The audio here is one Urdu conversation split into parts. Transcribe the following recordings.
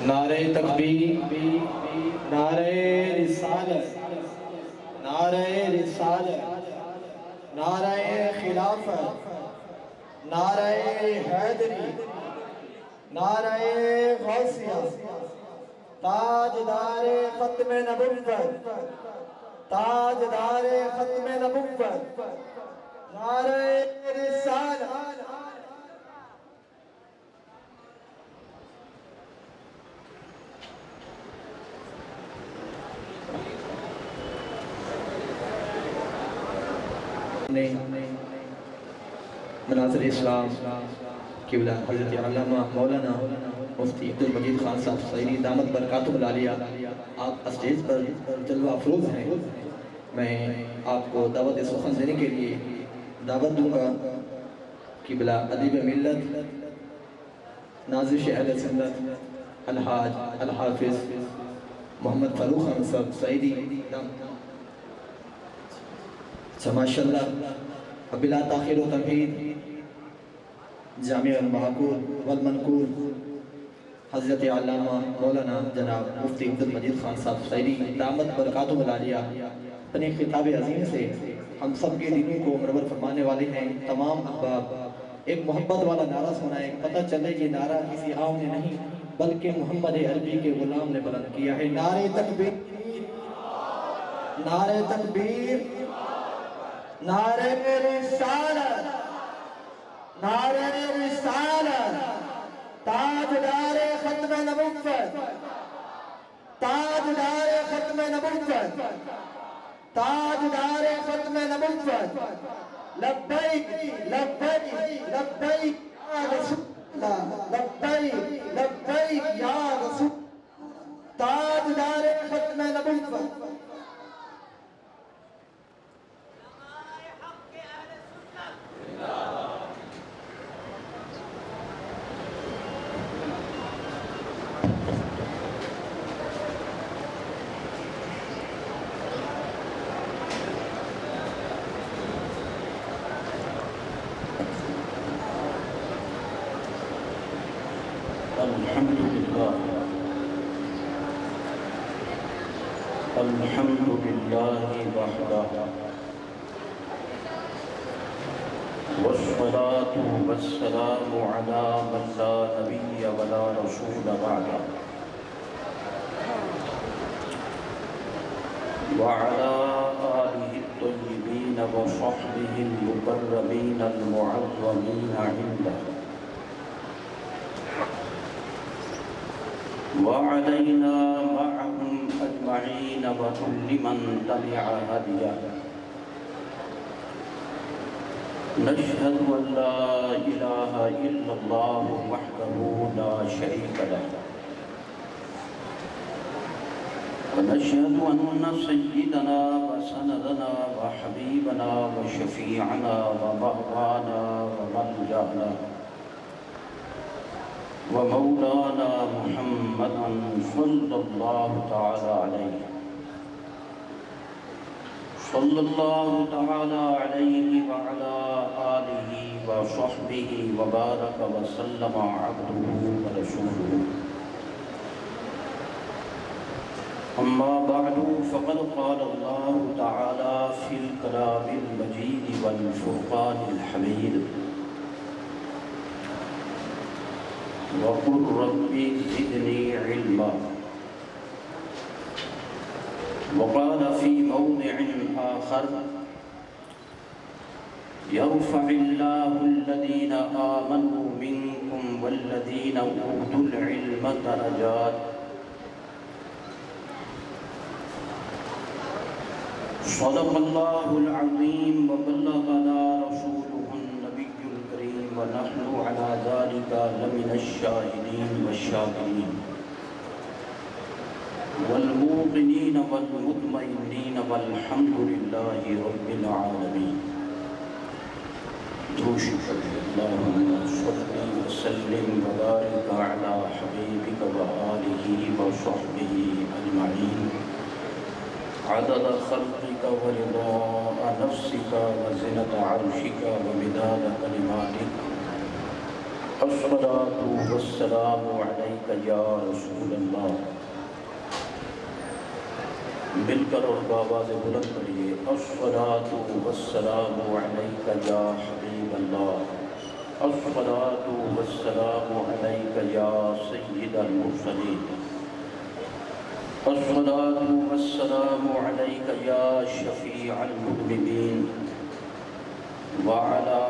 نعرہ تکبیر، نعرہ رسالت، نعرہ رسالت، نعرہ خلافت، نعرہ حیدری، نعرہ غوثیہ، تاجدار ختم نبوت، تاجدار ختم نبوت، نعرہ رسالت۔ مناظر اسلام قبلہ حضرت علامہ مولانا مفتی عبدالمجید خان صاحب سعیدی دامت برکاتہ العالیہ، آپ اسٹیج پر جلوہ افروز ہیں۔ میں آپ کو دعوت سخن دینے کے لیے دعوت دوں گا۔ قبلہ ادیب ملت نازش اہل سنت الحاج الحافظ محمد فاروق خان صاحب سعیدی ماشاءاللہ بلا تاخیر و تمہید جامع المعقول والمنقول حضرت علامہ مولانا جناب مفتی عبدالمجید خان صاحب سعیدی دامت برکاتہ العالیہ اپنے خطاب عظیم سے ہم سب کے دلوں کو منور فرمانے والے ہیں۔ تمام احباب ایک محبت والا نعرہ سنائیں، پتہ چلے یہ نعرہ کسی عام نے نہیں بلکہ محمد عربی کے غلام نے بلند کیا ہے۔ نعرہ تکبیر، نعرہ تکبیر، نعرہ رسالت، نعرہ رسالت، تاجدار ختم نبوت، تاجدار ختم نبوت، تاجدار ختم نبوت، لبیک لبیک لبیک یا رسول اللہ، لبیک لبیک یا رسول اللہ، تاجدار ختم نبوت۔ الحمدللہ وحدہ والصلاة والسلام علی من لا نبی ولا رسول بعدہ وعلى آلہ الطیبین وصحبہ المکرمین المعظمین عندہ وعلينا معهم أجمعين وكل من تبع هديه نشهد أن لا إله إلا الله وحده لا شريك له ونشهد أن سيدنا وسندنا وحبيبنا وشفيعنا ومولانا وملجأنا ومولانا محمد صلی اللہ تعالی علیہ صلی اللہ تعالی علیہ وعلا آلہ وصحبہ وبارک وسلم عبدہ ورسولہ اما بعد فقد قال اللہ تعالی فی الکلام المجید والفرقان الحمید وقل رب زدني علما وقال في موضع آخر يرفع الله الذين آمنوا منكم والذين أوتوا العلم درجات صدق الله العظيم وبلغنا رسوله ونحن على ذلك لمن الشاهدين والشاكرين والموقنين والمطمئنين والحمد لله رب العالمين اللهم صل وسلم وبارك على حبيبك وآله وصحبه أجمعين عدد خلقك ورضاء نفسك وزنة عرشك ومداد كلماتك الصلاة والسلام علیک یا رسول اللہ. مل کر اور بآواز بلند پڑھیے الصلاة والسلام علیک یا حبیب اللہ. الصلاة والسلام علیک یا سید المرسلین. الصلاة والسلام علیک یا شفیع المذنبین وعلى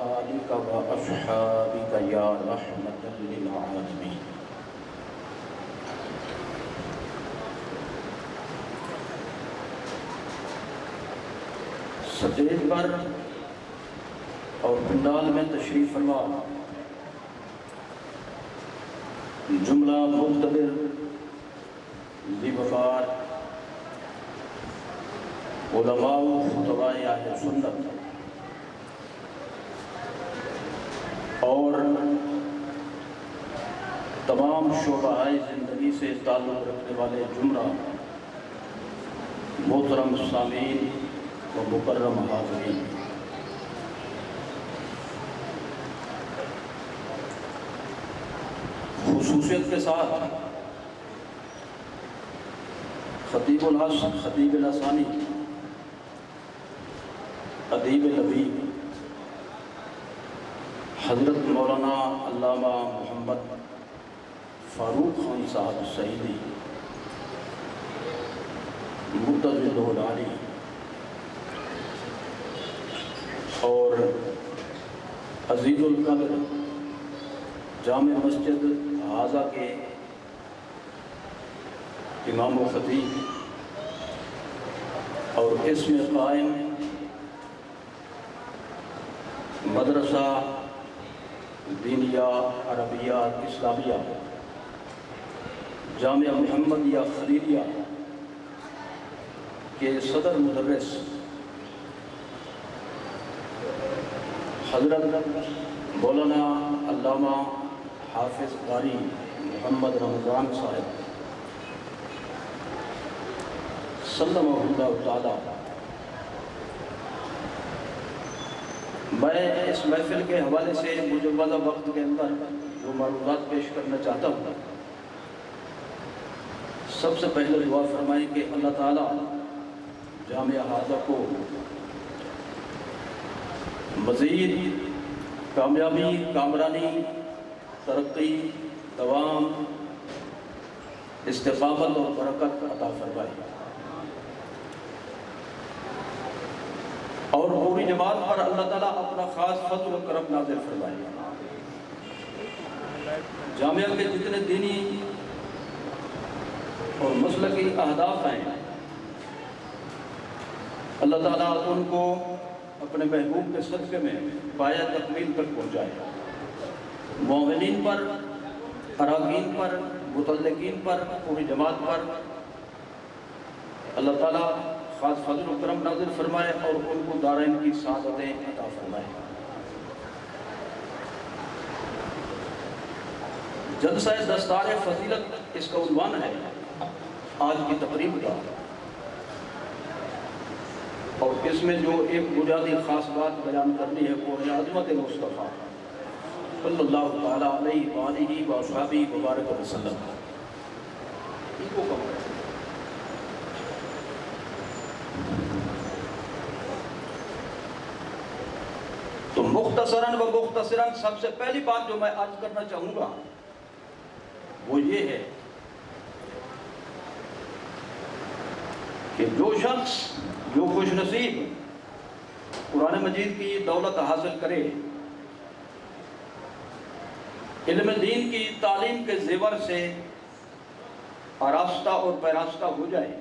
آلك وأصحابك یا رحمة للعالمین. سجید پر اور پنڈال میں تشریف فرما جملہ مقتدر ذی وقار علماء و خطباء اہل سنت اور تمام شعبۂ زندگی سے تعلق رکھنے والے جملہ محترم سامعین و مکرم حاضرین، خصوصیت کے ساتھ خطیب العصر، خطیب الاسانی، ادیب لبیب حضرت مولانا علامہ محمد فاروق خان صاحب سعیدی مدظلہ العالی اور عزیز القدر جامع مسجد حاضہ کے امام و خطیب اور اس میں قائم مدرسہ دینیہ عربیہ اسلامیہ جامعہ محمدیہ خلیلیہ کے صدر مدرس حضرت مولانا علامہ حافظ قاری محمد رمضان صاحب سلم اللہ تعالیٰ، میں اس محفل کے حوالے سے مجوزہ وقت کے اندر جو معلومات پیش کرنا چاہتا ہوں، سب سے پہلے دعا فرمائیں کہ اللہ تعالیٰ جامعہ حاضہ کو مزید کامیابی، کامرانی، ترقی، دوام، استقامت اور برکت عطا فرمائے اور پوری جماعت پر اللہ تعالیٰ اپنا خاص فضل و کرم نازل فرمائے. جامعہ کے جتنے دینی اور مسلکی اہداف ہیں، اللہ تعالیٰ ان کو اپنے محبوب کے صدقے میں پایہ تکمیل تک پہنچائے. مومنین پر، اراکین پر، متعلقین پر، پوری جماعت پر اللہ تعالیٰ خاص فضل و کرم نازل فرمائے اور ان کو دارین کی سعادتیں عطا فرمائے. جلسہ دستار فضیلت اس کا عنوان ہے آج کی تقریب کا، اور اس میں جو ایک بنیادی خاص بات بیان کرنی ہے وہ ہے عظمت مصطفیٰ صلی اللہ تعالیٰ علیہ وآلہ وصحبہ وبارک وسلم. تو مختصراً و مختصراً سب سے پہلی بات جو میں عرض کرنا چاہوں گا وہ یہ ہے کہ جو شخص، جو خوش نصیب قرآن مجید کی دولت حاصل کرے، علم دین کی تعلیم کے زیور سے آراستہ اور پیراستہ ہو جائے،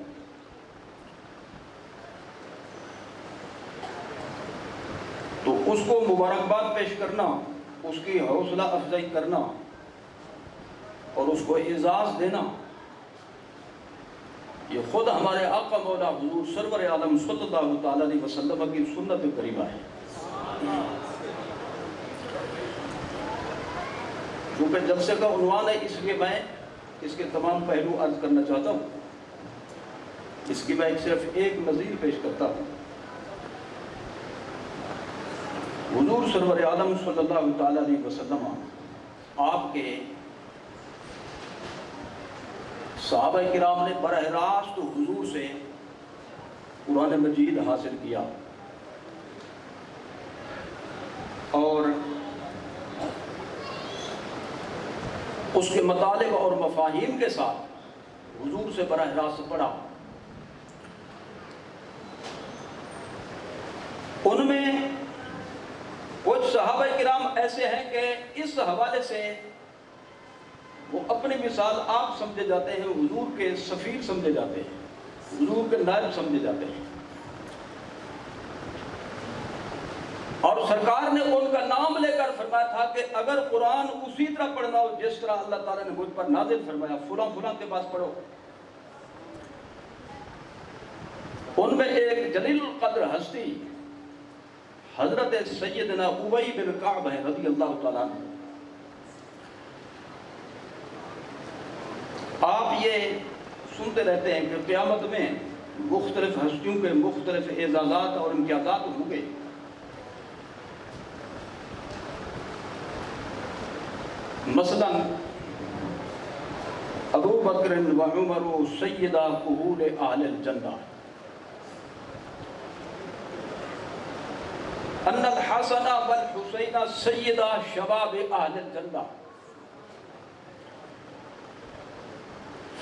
تو اس کو مبارکباد پیش کرنا، اس کی حوصلہ افزائی کرنا اور اس کو اعزاز دینا، یہ خود ہمارے آقا مولا حضور سرور عالم صلی اللہ تعالیٰ علیہ وسلم کی سنت کریمہ ہے. چونکہ جلسے کا عنوان ہے، اس لیے میں اس کے تمام پہلو عرض کرنا چاہتا ہوں. اس کی میں صرف ایک نظیر پیش کرتا ہوں. حضور سرور عالم صلی اللہ تعالیٰ علیہ وسلم آپ کے صحابہ کرام نے براہ راست حضور سے قرآن مجید حاصل کیا اور اس کے مطالب اور مفاہیم کے ساتھ حضور سے براہ راست پڑھا۔ ان میں کچھ صحابہ کرام ایسے ہیں کہ اس حوالے سے وہ اپنی مثال آپ سمجھے جاتے ہیں، حضور کے سفیر سمجھے جاتے ہیں، حضور کے نائب سمجھے جاتے ہیں، اور سرکار نے ان کا نام لے کر فرمایا تھا کہ اگر قرآن اسی طرح پڑھنا ہو جس طرح اللہ تعالیٰ نے مجھ پر نازل فرمایا، فلاں فلاں کے پاس پڑھو۔ ان میں ایک جلیل القدر ہستی حضرت سیدنا ابی بن کعب ہے رضی اللہ تعالیٰ عنہ۔ آپ یہ سنتے رہتے ہیں کہ قیامت میں مختلف ہستیوں کے مختلف اعزازات اور امتیازات ہوں گے۔ مثلا ابو بکر و عمر سیدہ کہول اہل الجنہ، ان الحسن والحسین سیدہ شباب اہل الجنہ،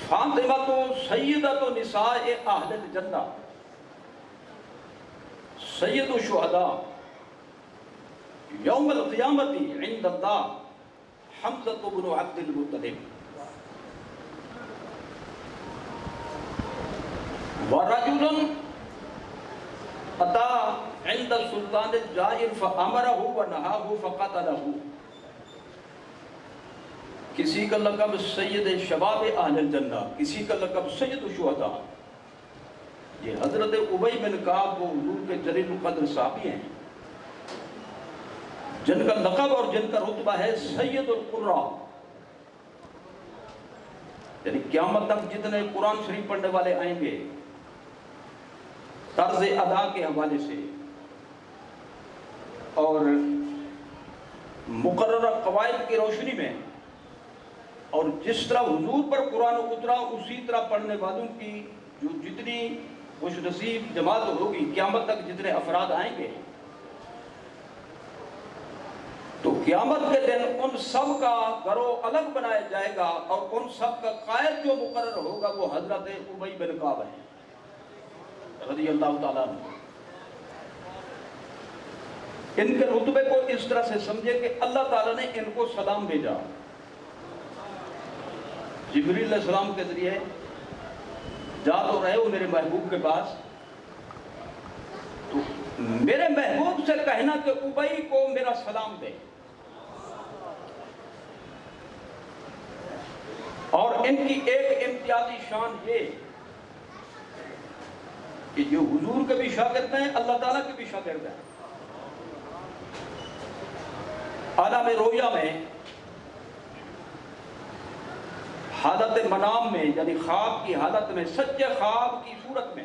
فاطمہ سیدۃ نساء اہل الجنہ، سید الشہداء یوم القیامت عند اللہ حمزۃ بن عبد المطلب، ورجل اتی عند السلطان الجائر فامرہ ونہاہ فقتلہ، کسی کا لقب سید شباب اہل الجنہ، کسی کا لقب سید الشہداء۔ یہ حضرت ابی بن کعب وہ حضور کے جلیل القدر صحابی ہیں جن کا لقب اور جن کا رتبہ ہے سید القراء، یعنی قیامت تک جتنے قرآن شریف پڑھنے والے آئیں گے طرز ادا کے حوالے سے اور مقررہ قواعد کی روشنی میں، اور جس طرح حضور پر قرآن اترا اسی طرح پڑھنے والوں کی جو جتنی خوش نصیب جماعت ہوگی، قیامت تک جتنے افراد آئیں گے، تو قیامت کے دن ان سب کا گروہ الگ بنایا جائے گا اور ان سب کا قائد جو مقرر ہوگا وہ حضرت ابی بن کعب ہے رضی اللہ تعالیٰ عنہ۔ ان کے رتبے کو اس طرح سے سمجھے کہ اللہ تعالیٰ نے ان کو سلام بھیجا جبریل علیہ السلام کے ذریعے، جا تو رہے ہو میرے محبوب کے پاس، تو میرے محبوب سے کہنا کہ ابی کو میرا سلام دے، اور ان کی ایک امتیازی شان یہ کہ جو حضور کے بھی شاگرد ہیں، اللہ تعالیٰ کے بھی شاگرد ہیں۔ عالم رویا میں حالت منام میں، یعنی خواب کی حالت میں، سچے خواب کی صورت میں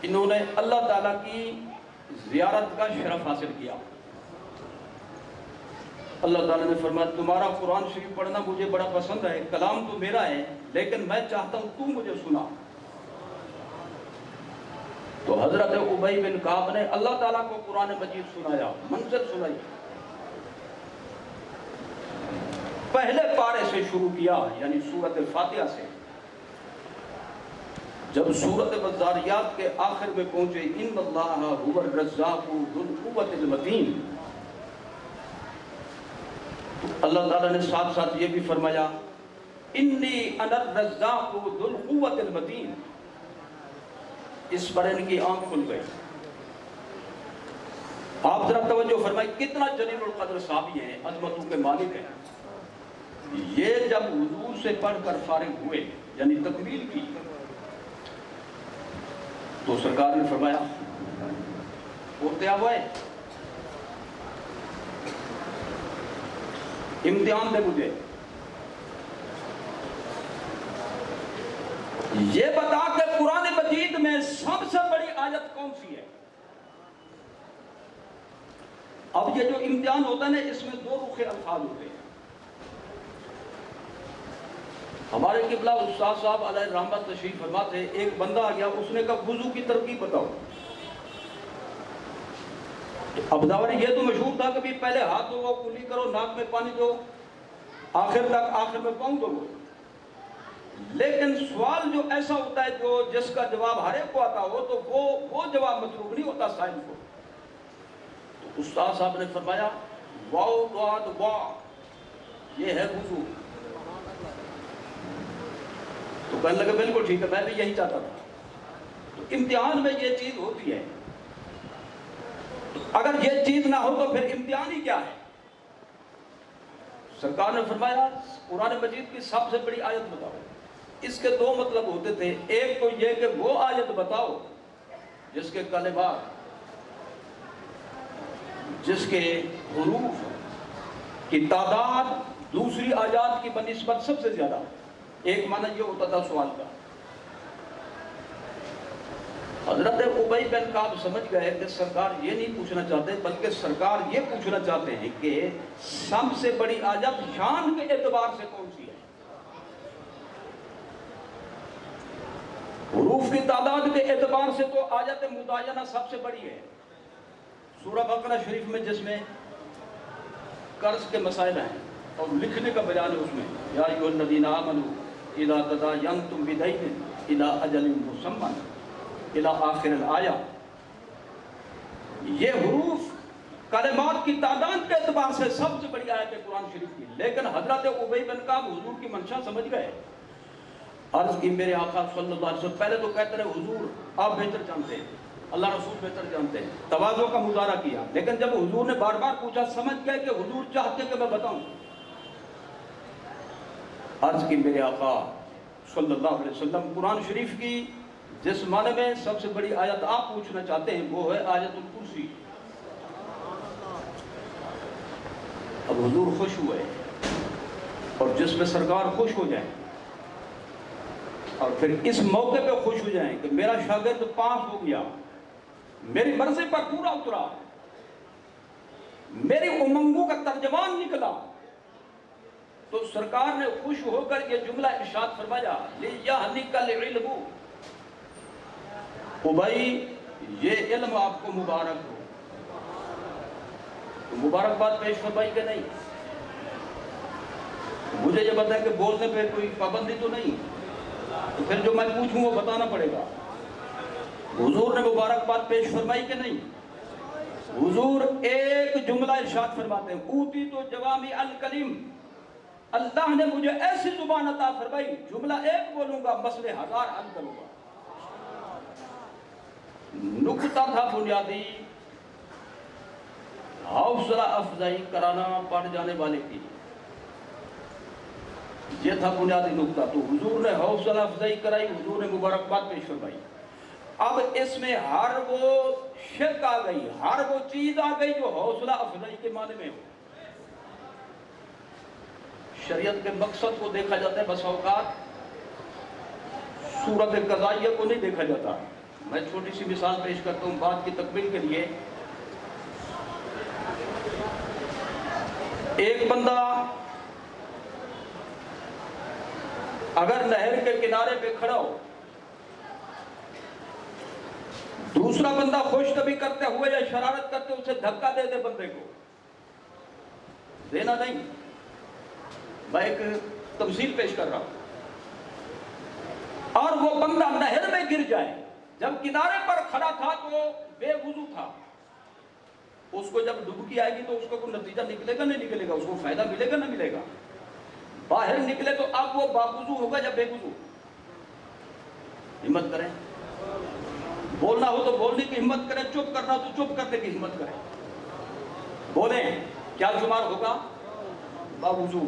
انہوں نے اللہ تعالیٰ کی زیارت کا شرف حاصل کیا۔ اللہ تعالیٰ نے فرمایا تمہارا قرآن شریف پڑھنا مجھے بڑا پسند ہے، کلام تو میرا ہے لیکن میں چاہتا ہوں تو مجھے سنا۔ تو حضرت ابی بن کعب نے اللہ تعالیٰ کو قرآن مجید سنایا، منزل سنائی، پہلے پارے سے شروع کیا یعنی سورۃ فاتحہ سے، جب سورۃ والذاریات کے آخر میں پہنچے ان اللہ هو الرزاق ذو القوۃ المتین، اللہ تعالیٰ نے ساتھ ساتھ یہ بھی فرمایا انی انا الرزاق ذو القوۃ المتین، اس پر ان کی آنکھ کھل گئی۔ آپ ذرا توجہ فرمائیں کتنا جلیل القدر صحابی ہیں، عظمتوں کے مالک ہیں۔ یہ جب حضور سے پڑھ کر فارغ ہوئے یعنی تکمیل کی تو سرکار نے فرمایا اور کیا ہوا ہے، امتحان دے مجھے، یہ بتا کہ قرآن مجید میں سب سے بڑی آیت کون سی ہے۔ اب اب یہ جو امتحان ہوتا ہے نا، اس میں دو رخ الفاظ ہوتے ہیں. ہمارے قبلہ استاد صاحب علیہ رحمت تشریف فرما تھے. ایک بندہ آ گیا، اس نے کہا وضو کی ترکیب بتاؤ. اب داوری یہ تو مشہور تھا کہ پہلے ہاتھ دھو، کلی کرو، ناک میں پانی دو، آخر میں پاؤں دھو. لیکن سوال جو ایسا ہوتا ہے جو جس کا جواب ہر ایک کو آتا ہو، تو وہ جواب مطلوب نہیں ہوتا سائل کو. تو استاد صاحب نے فرمایا واو دعاد وا، یہ ہے وضو. تو کہنے لگے بالکل ٹھیک ہے، میں بھی یہی چاہتا تھا. تو امتحان میں یہ چیز ہوتی ہے. اگر یہ چیز نہ ہو تو پھر امتحان ہی کیا ہے؟ سرکار نے فرمایا قرآن مجید کی سب سے بڑی آیت بتاؤ. اس کے دو مطلب ہوتے تھے. ایک تو یہ کہ وہ آیت بتاؤ جس کے کلمات، جس کے حروف کی تعداد دوسری آیات کی بنسبت سب سے زیادہ. ایک معنی یہ ہوتا تھا سوال کا. حضرت ابی بن کعب سمجھ گئے کہ سرکار یہ نہیں پوچھنا چاہتے، بلکہ سرکار یہ پوچھنا چاہتے ہیں کہ سب سے بڑی آیت شان کے اعتبار سے کون سی ہے؟ حروف کی تعداد کے اعتبار سے تو آیت متعینہ سب سے بڑی ہے. سورہ بقرہ شریف میں جس میں قرض کے مسائل ہیں اور لکھنے کا بیان ہے، اس میں یا ایھا الذین آمنوا اذا تداینتم بدین الی اجل مسمى الی آخر الآیہ. یہ حروف کلمات کی تعداد کے اعتبار سے سب سے بڑی آیت ہے قرآن شریف کی. لیکن حضرت ابی بن کعب حضور کی منشا سمجھ گئے. عرض کی میرے آقا صلی اللہ علیہ وسلم، پہلے تو کہتے رہے حضور آپ بہتر جانتے ہیں، اللہ رسول بہتر جانتے ہیں، تواضع کا مظاہرہ کیا. لیکن جب حضور نے بار بار پوچھا، سمجھ گئے کہ حضور چاہتے کہ میں بتاؤں. عرض کی میرے آقا صلی اللہ علیہ وسلم، قرآن شریف کی جس معنی میں سب سے بڑی آیت آپ پوچھنا چاہتے ہیں وہ ہے آیت الکرسی. اب حضور خوش ہوئے، اور جس میں سرکار خوش ہو جائیں اور پھر اس موقع پہ خوش ہو جائیں کہ میرا شاگرد پاس ہو گیا، میری مرضی پر پورا اترا، میری امنگوں کا ترجمان نکلا، تو سرکار نے خوش ہو کر یہ جملہ ارشاد فرمایا لِيَهْنِكَ الْعِلْمُ، ابی یہ علم آپ کو مبارک ہو. تو مبارکباد پیش فرمائی کہ نہیں؟ مجھے یہ بتائیں کہ بولنے پہ کوئی پابندی تو نہیں، تو پھر جو میں پوچھوں وہ بتانا پڑے گا. حضور نے مبارکباد پیش فرمائی کہ نہیں؟ حضور ایک جملہ ارشاد فرماتے ہیں اوتیت جوامع الکلم، اللہ نے مجھے ایسی زبان عطا فرمائی، جملہ ایک بولوں گا مسئلے ہزار حل کروں گا. نکتہ تھا بنیادی، حوصلہ افزائی کرانا پڑھ جانے والے کی، یہ تھا بنیادی نکتہ. تو حضور نے حوصلہ افزائی کرائی، حضور نے مبارکباد پیش فرمائی. اب اس میں ہر وہ شرک آ گئی، ہر وہ چیز آ گئی جو حوصلہ افزائی کے معنی میں ہو. شریعت کے مقصد کو دیکھا جاتا ہے، بس اوقات صورت قضائیہ کو نہیں دیکھا جاتا. میں چھوٹی سی مثال پیش کرتا ہوں بات کی تکمیل کے لیے. ایک بندہ اگر نہر کے کنارے پہ کھڑا ہو، دوسرا بندہ خوش طبی کرتے ہوئے یا شرارت کرتے اسے دھکا دے دے، بندے کو دینا نہیں، میں ایک تمثیل پیش کر رہا ہوں، اور وہ بندہ نہر میں گر جائے. جب کنارے پر کھڑا تھا تو بے وضو تھا، اس کو جب ڈبکی آئے گی تو اس کو کوئی نتیجہ نکلے گا نہیں نکلے گا، اس کو فائدہ ملے گا نہ ملے گا. باہر نکلے تو اب وہ باوضو ہوگا یا بے وضو؟ ہمت کریں، بولنا ہو تو بولنے کی ہمت کریں، چپ کرنا ہو تو چپ کرنے کی ہمت کریں. بولیں، کیا شمار ہوگا؟ باوضو.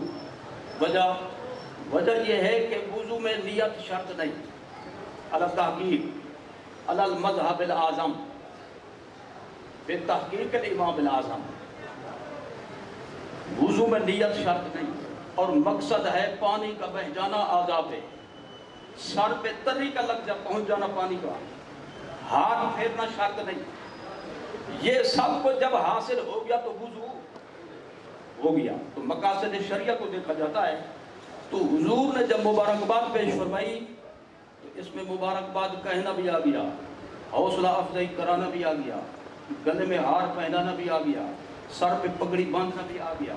وجہ یہ ہے کہ وضو میں نیت شرط نہیں. علی التحقیق علی المذہب الاعظم بتحقیق الامام الاعظم، وضو میں نیت شرط نہیں، اور مقصد ہے پانی کا بہ جانا اعضاء پہ، سر پہ تری کا لگ جا پہنچ جانا پانی کا، ہاتھ پھیرنا شرط نہیں. یہ سب کو جب حاصل ہو گیا تو وضو ہو گیا، تو مقاصد شریعہ کو دیکھا جاتا ہے۔ تو حضور نے جب مبارکباد پیش فرمائی تو اس میں مبارکباد کہنا بھی آ گیا، حوصلہ افزائی کرانا بھی آ گیا، گلے میں ہار پہنانا بھی آ گیا، سر پہ پگڑی باندھنا بھی آ گیا،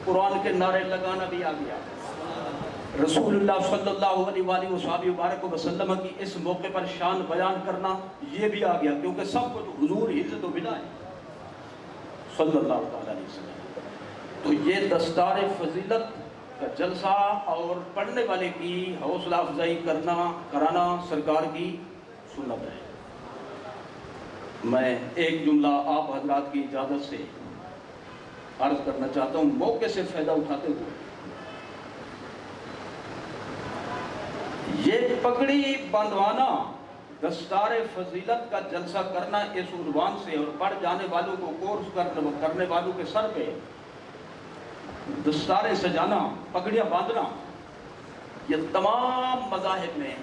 قرآن کے نعرے لگانا بھی آ گیا، رسول اللہ صلی اللہ علیہ وآلہ وصحبہ وبارک وسلم کی اس موقع پر شان بیان کرنا یہ بھی آ گیا، کیونکہ سب کو تو حضور ہی سے تو ملا ہے صلی اللہ تعالیٰ علیہ وسلم۔ تو یہ دستار فضیلت کا جلسہ اور پڑھنے والے کی حوصلہ افزائی کرانا سرکار کی سنت ہے۔ میں ایک جملہ آپ حضرات کی اجازت سے عرض کرنا چاہتا ہوں، موقع سے فائدہ اٹھاتے ہوئے۔ یہ پگڑی باندھوانا، دستار فضیلت کا جلسہ کرنا اس عنوان سے، اور پڑھ جانے والوں کو کورس کرنے والوں کے سر پہ دستاریں سجانا، پگڑیاں باندھنا، یہ تمام مذاہب میں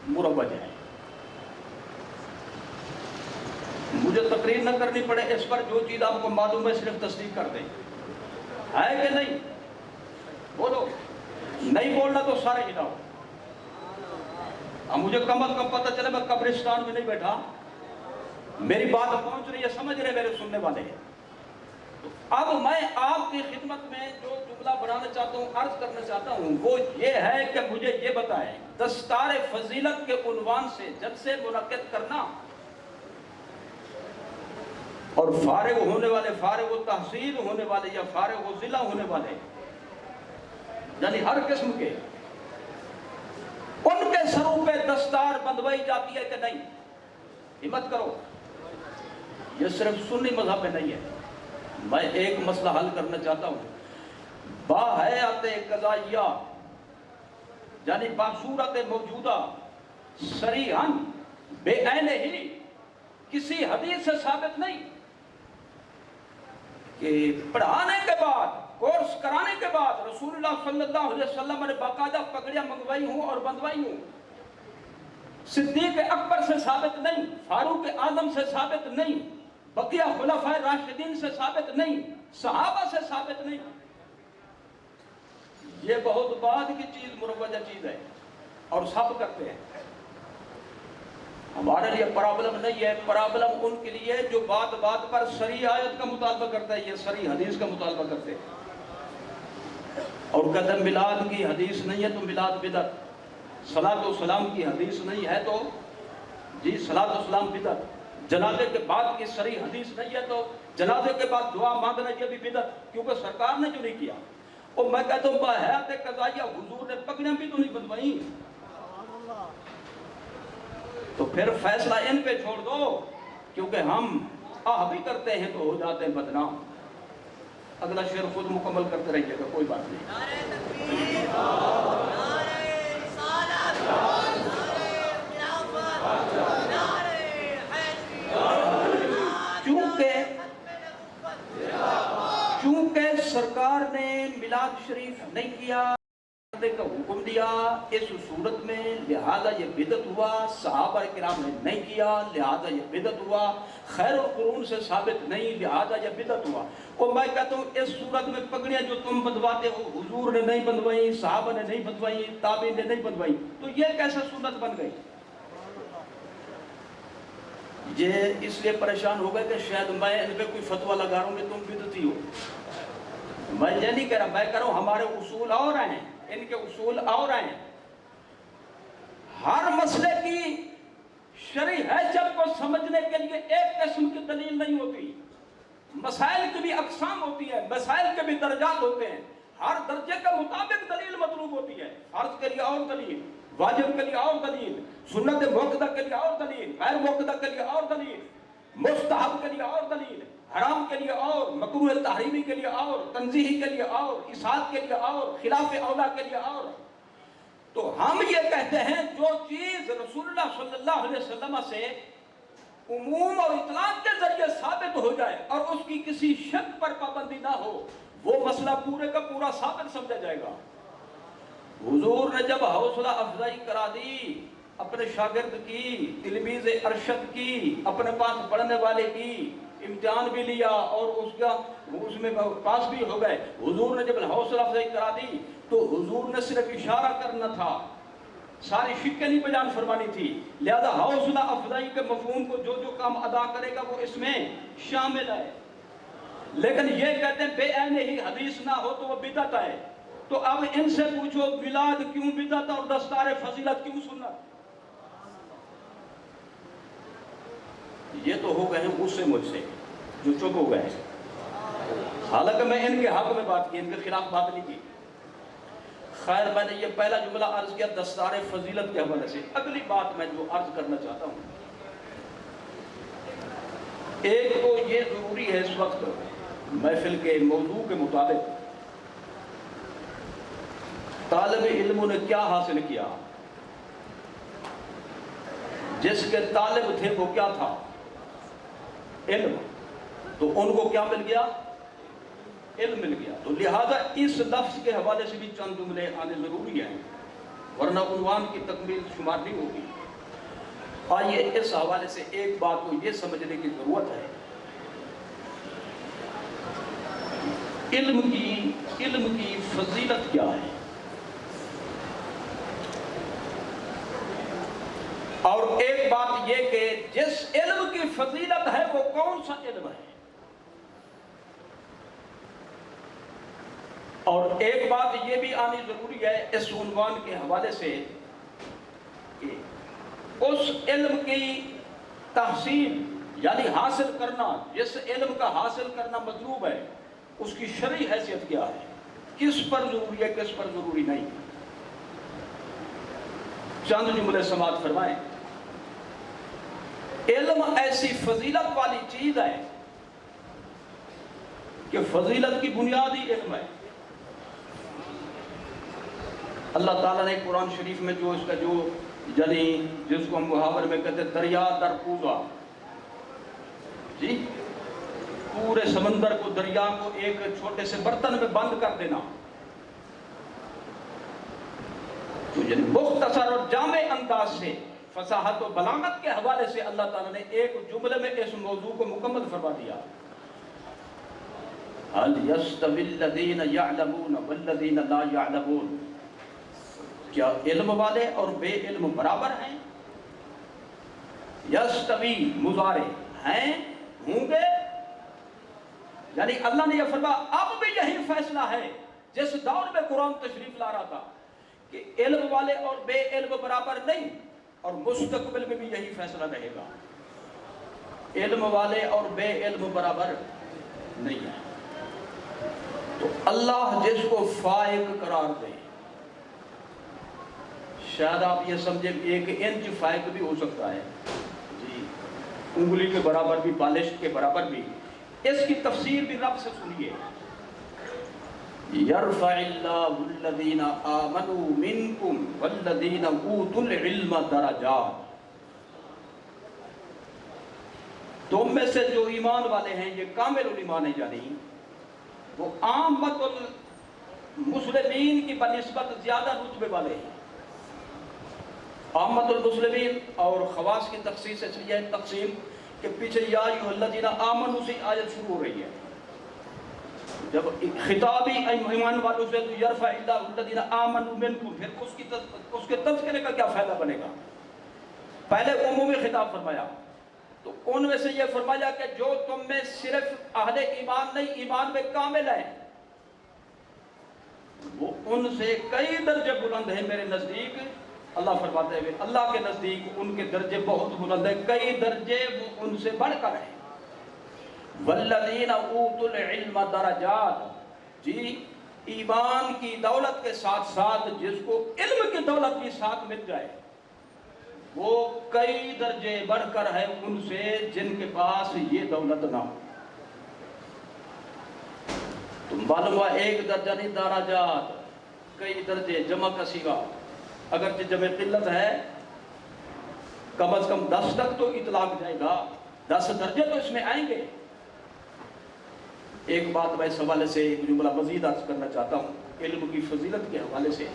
مروج ہے۔ مجھے تقریر نہ کرنی پڑے اس پر، جو چیز آپ کو معلوم ہے صرف تصدیق کر دیں، ہے کہ نہیں؟ بولو، نہیں بولنا تو سارے ہلاؤ۔ اب مجھے کم از کم پتہ چلے میں قبرستان میں نہیں بیٹھا، میری بات پہنچ رہی ہے، سمجھ رہے میرے سننے والے ہیں۔ اب میں آپ کی خدمت میں جو جملہ بنانا چاہتا ہوں، عرض کرنا چاہتا ہوں، وہ یہ ہے کہ مجھے یہ بتائیں، دستار فضیلت کے عنوان سے جلسے منعقد کرنا اور فارغ ہونے والے، فارغ و تحصیل ہونے والے یا فارغ و ضلع ہونے والے، یعنی ہر قسم کے، ان کے سروں پہ دستار بندھوائی جاتی ہے کہ نہیں؟ ہمت کرو، یہ صرف سنی مذہب میں نہیں ہے۔ میں ایک مسئلہ حل کرنا چاہتا ہوں، باحیات قضائیہ یعنی باصورت موجودہ صریحاً بے عین ہی کسی حدیث سے ثابت نہیں کہ پڑھانے کے بعد، کورس کرانے کے بعد رسول اللہ صلی اللہ علیہ وسلم نے باقاعدہ پگڑیاں منگوائی ہوں اور بندھوائی ہوں۔ صدیق اکبر سے ثابت نہیں، فاروق اعظم سے ثابت نہیں، بقیہ خلفائے راشدین سے ثابت نہیں، صحابہ سے ثابت نہیں۔ یہ بہت بعد کی چیز، مروجہ چیز ہے، اور سب کرتے ہیں۔ ہمارے لیے پرابلم نہیں ہے، پرابلم ان کے لیے جو بات بات پر صریح آیت کا مطالبہ کرتا ہے، یہ صریح حدیث کا مطالبہ کرتے ہیں، اور کہتے ہیں میلاد کی حدیث نہیں ہے تو میلاد بدعت، صلاۃ و سلام کی حدیث نہیں ہے تو جی صلاۃ و سلام بدعت، جنازے کے بعد کی صریح حدیث نہیں ہے تو جنازے کے بعد دعا مانگنا یہ بھی بدعت، کیونکہ سرکار نے جو نہیں کیا۔ اور میں کہتا ہوں باحیات قضائیہ حضور نے پگڑیاں بھی تو نہیں بندھوائیں، تو پھر فیصلہ ان پہ چھوڑ دو، کیونکہ ہم آہ بھی کرتے ہیں تو ہو جاتے ہیں بدنام۔ اگلا شعر خود مکمل کرتے رہیے گا، کوئی بات نہیں۔ چونکہ سرکار نے میلاد شریف نہیں کیا کا حکم دیا اس صورت میں، لہذا یہ بدعت ہوا، صحابہ کرام نے نہیں کیا لہذا یہ بدعت ہوا، خیر القرون سے ثابت نہیں لہذا یہ بدعت ہوا۔ اور میں کہتا ہوں اس صورت میں پگڑیاں جو تم بندھواتے ہو حضور نے نہیں بندھوائی، صحابہ نے نہیں بندھوائی، تابعین نے نہیں بندھوائی، تو یہ کیسا سنت بن گئی؟ یہ اس لیے پریشان ہو گئے کہ شاید میں ان پہ کوئی فتویٰ لگا رہا ہوں کہ تم بدعتی ہو۔ میں یہ نہیں کہہ رہا، میں کہہ رہا ہوں ہمارے اصول اور ہیں، ان کے اصول اور ہیں۔ ہر مسئلے کی شرعی حیثیت کو سمجھنے کے لیے ایک قسم کی دلیل نہیں ہوتی، مسائل کی بھی اقسام ہوتی ہے، مسائل کے بھی درجات ہوتے ہیں، ہر درجے کے مطابق دلیل مطلوب ہوتی ہے۔ فرض کے لیے اور دلیل، واجب کے لیے اور دلیل، سنت موقدہ کے لیے اور دلیل، غیر موقدہ کے لیے اور دلیل، مستحب کے لیے اور دلیل، حرام کے لیے اور، مکروہ تحریمی کے لیے اور، تنزیہی کے لیے اور، اشاعت کے لیے اور، خلاف اولا کے لیے اور۔ تو ہم یہ کہتے ہیں جو چیز رسول اللہ صلی اللہ علیہ وسلم سے عموم اور اطلاق کے ذریعے ثابت ہو جائے اور اس کی کسی شک پر پابندی نہ ہو، وہ مسئلہ پورے کا پورا ثابت سمجھا جائے گا۔ حضور نے جب حوصلہ افزائی کرا دی اپنے شاگرد کی، تلمیذ ارشد کی، اپنے پاس پڑھنے والے کی، امتحان بھی لیا اور اس میں پاس بھی ہو گئے. حضور نے جب حوصلہ افزائی کرا دی تو حضور نے صرف اشارہ کرنا تھا، ساری شکیں نہیں بیان فرمانی تھی. لہذا حوصلہ افزائی کے مفہوم کو جو کام ادا کرے گا وہ اس میں شامل ہے. لیکن یہ کہتے ہیں بے عین ہی حدیث نہ ہو تو وہ بدعت ہے. تو اب ان سے پوچھو میلاد کیوں بدعت اور دستار فضیلت کیوں سنت؟ یہ تو ہو گئے ہیں غصے مجھ سے جو چپ ہو گئے. حالانکہ میں ان کے حق میں بات کی، ان کے خلاف بات نہیں کی. خیر، میں نے یہ پہلا جملہ عرض کیا دستار فضیلت کے حوالے سے. اگلی بات میں جو عرض کرنا چاہتا ہوں، ایک تو یہ ضروری ہے اس وقت محفل کے موضوع کے مطابق طالب علموں نے کیا حاصل کیا. جس کے طالب تھے وہ کیا تھا؟ علم. تو ان کو کیا مل گیا؟ علم مل گیا. تو لہذا اس لفظ کے حوالے سے بھی چند جملے آنے ضروری ہیں، ورنہ عنوان کی تکمیل شمار نہیں ہوگی. آئیے اس حوالے سے ایک بات کو یہ سمجھنے کی ضرورت ہے، علم کی فضیلت کیا ہے، اور ایک بات یہ کہ جس علم کی فضیلت ہے وہ کون سا علم ہے. اور ایک بات یہ بھی آنی ضروری ہے اس عنوان کے حوالے سے کہ اس علم کی تحصیل یعنی حاصل کرنا، جس علم کا حاصل کرنا مطلوب ہے، اس کی شرعی حیثیت کیا ہے، کس پر ضروری ہے کس پر ضروری نہیں. چند جملے سماعت فرمائیں. علم ایسی فضیلت والی چیز ہے کہ فضیلت کی بنیادی علم ہے. اللہ تعالیٰ نے قرآن شریف میں جو اس کا یعنی جس کو ہم محاور میں کہتے ہیں دریا در کوزہ، جی پورے سمندر کو، دریا کو ایک چھوٹے سے برتن میں بند کر دینا، تو یعنی مختصر اور جامع انداز سے فصاحت و بلاغت کے حوالے سے اللہ تعالیٰ نے ایک جملے میں اس موضوع کو مکمل فرما دیا. هل يستوي الذين يعلمون والذين لا يعلمون، کیا علم والے اور بے علم برابر ہیں؟ یستوی مضارع ہیں، ہوں گے، یعنی اللہ نے یہ فرمایا اب بھی یہی فیصلہ ہے جس دور میں قرآن تشریف لا رہا تھا کہ علم والے اور بے علم برابر نہیں، اور مستقبل میں بھی یہی فیصلہ رہے گا، علم والے اور بے علم برابر نہیں ہے. تو اللہ جس کو فائق قرار دے، شاید آپ یہ سمجھیں 1 انچ فائق بھی ہو سکتا ہے، جی انگلی کے برابر بھی، بالش کے برابر بھی. اس کی تفسیر بھی رب سے سنیے. یرفع اللہ الذین آمنوا منکم والذین اوتوا العلم درجات، تم میں سے جو ایمان والے ہیں، یہ کامل ایمان ہے، یعنی وہ عامت المسلمین کی بنسبت زیادہ رتبے والے ہیں. عامت المسلمین اور خواص کی تخصیص اس لیے تقسیم کہ پیچھے یا ایھا الذین آمنوا سے آیت شروع ہو رہی ہے. جب خطابی ایمان والوں سے تو یرفع اللہ الذین آمنوا منکم، پھر اس کے تذکرے کا کیا فائدہ بنے گا؟ پہلے عمومی خطاب فرمایا، تو ان میں سے یہ فرمایا کہ جو تم میں صرف اہل ایمان نہیں، ایمان میں کامل ہے، وہ ان سے کئی درجے بلند ہیں میرے نزدیک. اللہ فرماتے ہیں اللہ کے نزدیک ان کے درجے بہت بلند ہیں، کئی درجے وہ ان سے بڑھ کر ہیں. والذین اوتوا العلم درجات، جی ایمان کی دولت کے ساتھ ساتھ جس کو علم کی دولت بھی ساتھ مل جائے، وہ کئی درجے بڑھ کر ہے ان سے جن کے پاس یہ دولت نہ ہو. تم معلوم ہوا ایک درجہ نہیں، درجات، کئی درجے، جمع کا صیغہ، اگرچہ جمع قلت ہے، کم از کم 10 تک تو اطلاق جائے گا، 10 درجے تو اس میں آئیں گے. ایک بات میں اس حوالے سے ایک جملہ مزید عرض کرنا چاہتا ہوں علم کی فضیلت کے حوالے سے.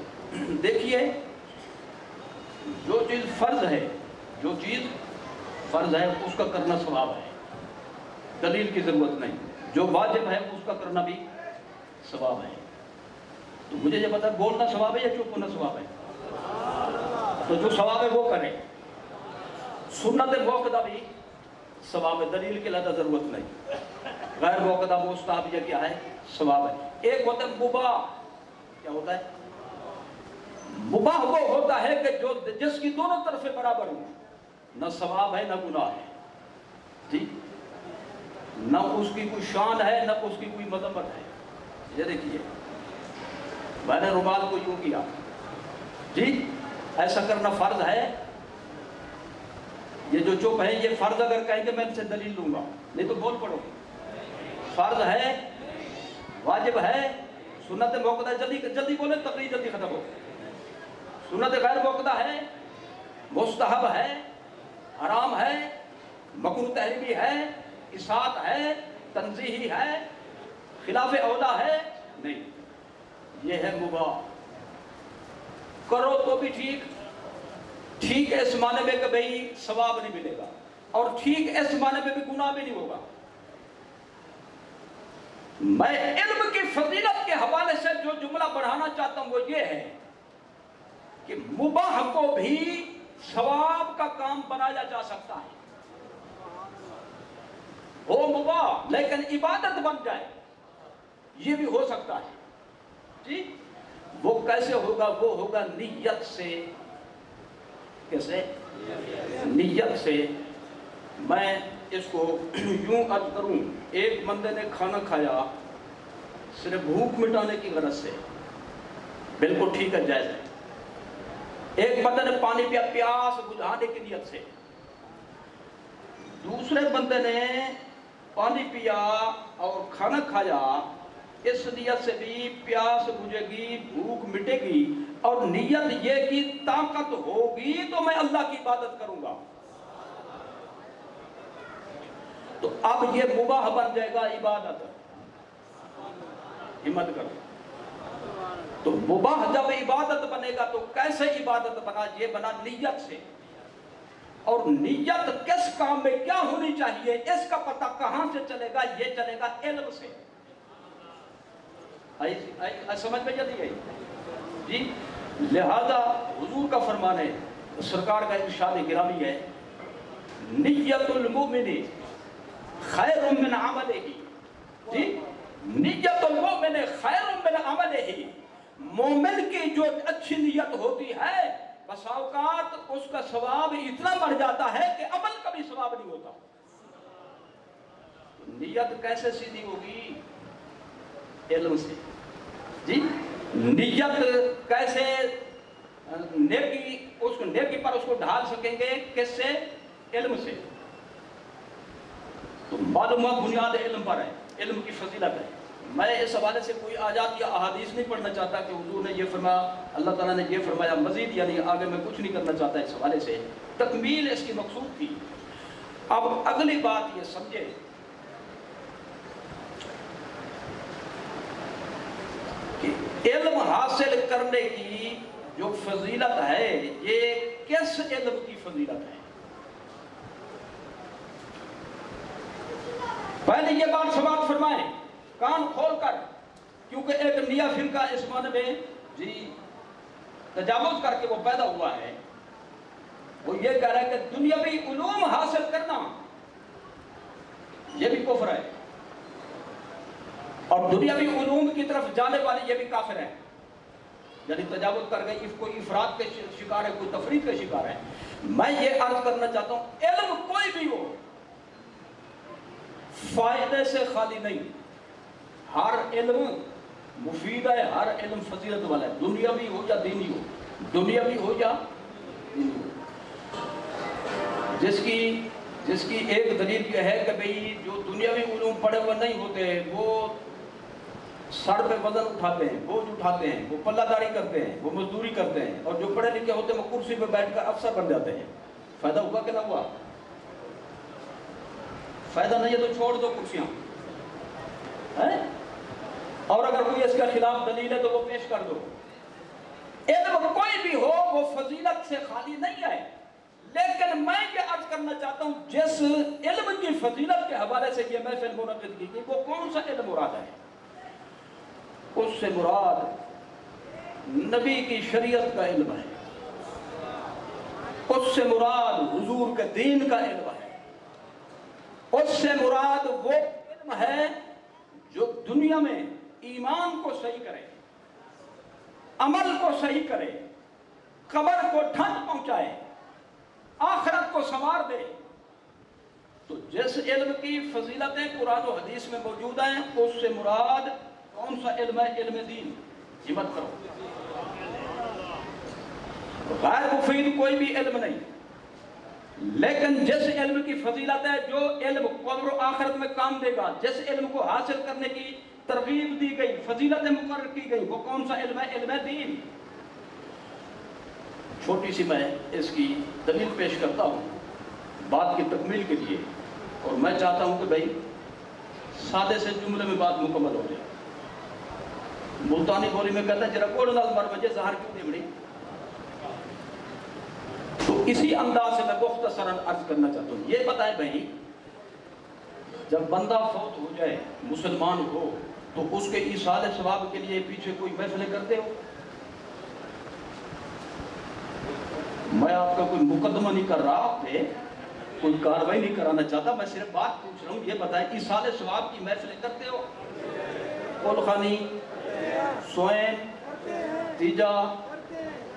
دیکھیے جو چیز فرض ہے، جو چیز فرض ہے اس کا کرنا ثواب ہے، دلیل کی ضرورت نہیں. جو واجب ہے اس کا کرنا بھی ثواب ہے. تو مجھے یہ پتا بولنا ثواب ہے یا چپ ہونا ثواب ہے؟ تو جو ثواب ہے وہ کرے. سنت موقدہ بھی ثواب ہے، دلیل کی لہذا ضرورت نہیں. غیر موقدہ مستحب یہ کیا ہے؟ ثواب ہے. ایک ہوتا ہے مباح. کیا ہوتا ہے؟ مباح وہ ہوتا ہے کہ جو جس کی دونوں طرف سے برابر ہوں، نہ ثواب ہے نہ گناہ ہے. جی، نہ اس کی کوئی شان ہے نہ اس کی کوئی مذمت ہے. یہ دیکھیے میں نے رومال کو یوں کیا، جی ایسا کرنا فرض ہے. یہ جو چپ ہے یہ فرض اگر کہیں گے میں ان سے دلیل لوں گا، نہیں تو بول پڑو. فرض ہے، واجب ہے، سنت موقدہ. جلدی بولے تقریر جلدی ختم ہو. سنت غیر موقدہ ہے، مستحب ہے، حرام ہے، مکروہ تحریمی ہے، اشاعت ہے، تنزیہی ہے، خلاف اولا ہے. نہیں، یہ ہے مباح. کرو تو بھی ٹھیک ہے اس معنی میں کہ بھئی ثواب نہیں ملے گا، اور ٹھیک اس معنی میں بھی گناہ بھی نہیں ہوگا. میں علم کی فضیلت کے حوالے سے جو جملہ بڑھانا چاہتا ہوں وہ یہ ہے کہ مباح کو بھی ثواب کا کام بنایا جا سکتا ہے. وہ مباح لیکن عبادت بن جائے، یہ بھی ہو سکتا ہے. جی، وہ کیسے ہوگا؟ وہ ہوگا نیت سے. کیسے؟ نیت سے. میں اس کو یوں عرض کروں، ایک بندے نے کھانا کھایا صرف بھوک مٹانے کی غرض سے، بالکل ٹھیک ہے، جائز ہے. ایک بندے نے پانی پیا پیاس بجھانے کی نیت سے. دوسرے بندے نے پانی پیا اور کھانا کھایا اس نیت سے بھی پیاس بجھے گی، بھوک مٹے گی، اور نیت یہ کہ طاقت ہوگی تو میں اللہ کی عبادت کروں گا. تو اب یہ مباح بن جائے گا عبادت. ہمت کرو. تو مباح جب عبادت بنے گا تو کیسے عبادت بنا؟ یہ بنا نیت سے. اور نیت کس کام میں کیا ہونی چاہیے اس کا پتہ کہاں سے چلے گا؟ یہ چلے گا علم سے. سمجھ میں جلدی گئی؟ جی، لہذا حضور کا فرمان ہے، سرکار کا ارشاد گرامی ہے، نیت المؤمن خیر من عملہ. جی، نیت المؤمن خیر من عملہ. مومن کی جو اچھی نیت ہوتی ہے بس اوقات اس کا ثواب اتنا بڑھ جاتا ہے کہ عمل کا بھی ثواب نہیں ہوتا. نیت کیسے سیدھی ہوگی؟ علم سے. جی، نیت کیسے نیکی، اس کو نیکی پر اس کو ڈھال سکیں گے؟ کس سے؟ علم سے. تو معلومات بنیاد علم پر ہے، علم کی فضیلت ہے. میں اس حوالے سے کوئی آیات یا احادیث نہیں پڑھنا چاہتا کہ حضور نے یہ فرمایا، اللہ تعالیٰ نے یہ فرمایا، مزید یعنی آگے میں کچھ نہیں کرنا چاہتا اس حوالے سے. تکمیل اس کی مقصود تھی. اب اگلی بات یہ سمجھے کہ علم حاصل کرنے کی جو فضیلت ہے یہ کس علم کی فضیلت ہے؟ پہلے یہ بات سماعت فرمائیں کان کھول کر، کیونکہ ایک نیا فرقہ اس معنی میں جی تجاوز کر کے وہ پیدا ہوا ہے. وہ یہ کہہ رہا ہے کہ دنیاوی علوم حاصل کرنا یہ بھی کفر ہے، اور دنیاوی علوم کی طرف جانے والے یہ بھی کافر ہے. یعنی تجاوز کر گئی، کوئی افراد کے شکار ہے، کوئی تفرید کا شکار ہے. میں یہ عرض کرنا چاہتا ہوں علم کوئی بھی ہو فائدے سے خالی نہیں. ہر علم مفید ہے، ہر علم فضیلت والا ہے، دنیاوی ہو یا دینی ہو، دنیاوی ہو یا دینی ہو. جس کی ایک دلیل یہ ہے کہ بھئی جو دنیاوی علوم پڑھے ہوئے نہیں ہوتے وہ سر پہ وزن اٹھاتے ہیں، بوجھ اٹھاتے ہیں، وہ پلہ داری کرتے ہیں، وہ مزدوری کرتے ہیں، اور جو پڑھے لکھے ہوتے ہیں وہ کرسی پہ بیٹھ کر افسر بن جاتے ہیں. فائدہ ہوا کہ نہ ہوا؟ فائدہ نہیں ہے تو چھوڑ دو کرسیاں. اور اگر کوئی اس کے خلاف دلیل ہے تو وہ پیش کر دو. علم کوئی بھی ہو وہ وہ فضیلت سے خالی نہیں ہے، لیکن میں یہ عرض کرنا چاہتا ہوں جس علم کی فضیلت کے حوالے سے یہ محفل منعقد کی گئی وہ کون سا علم مراد ہے؟ اس سے مراد نبی کی شریعت کا علم ہے، اس سے مراد حضور کے دین کا علم ہے، اس سے مراد وہ علم ہے جو دنیا میں ایمان کو صحیح کرے، عمل کو صحیح کرے، قبر کو ٹھنڈ پہنچائے، آخرت کو سنوار دے۔ تو جس علم کی فضیلتیں قرآن و حدیث میں موجود ہیں اس سے مراد کون سا علم ہے؟ علم دین۔ ہمت کرو، غیر مفید کوئی بھی علم نہیں، لیکن جس علم کی فضیلت ہے، جو علم قبر و آخرت میں کام دے گا، جس علم کو حاصل کرنے کی ترغیب دی گئی، فضیلتیں مقرر کی گئی، وہ کون سا علم ہے؟ علم دین۔ چھوٹی سی میں اس کی دلیل پیش کرتا ہوں بات کی تکمیل کے لیے، اور میں چاہتا ہوں کہ بھائی سادے سے جملے میں بات مکمل ہو جائے۔ ملتانی بولی میں کہتا ہے جرا کوڑ نال مر مجھے زہر کیوں نہیں بڑی۔ تو اسی انداز سے میں مختصراً عرض کرنا چاہتا ہوں، یہ بتائیں بھائی جب بندہ فوت ہو جائے، مسلمان ہو، تو اس کے ایصال ثواب کے لیے پیچھے کوئی محفلیں کرتے ہو؟ میں آپ کا کوئی مقدمہ نہیں کر رہا، آپ پہ کوئی کاروائی نہیں کرانا چاہتا، میں صرف بات پوچھ رہا ہوں، یہ بتائیں ایصال ثواب کی محفلیں کرتے ہو؟ قلخانی، سوئن، تیجا،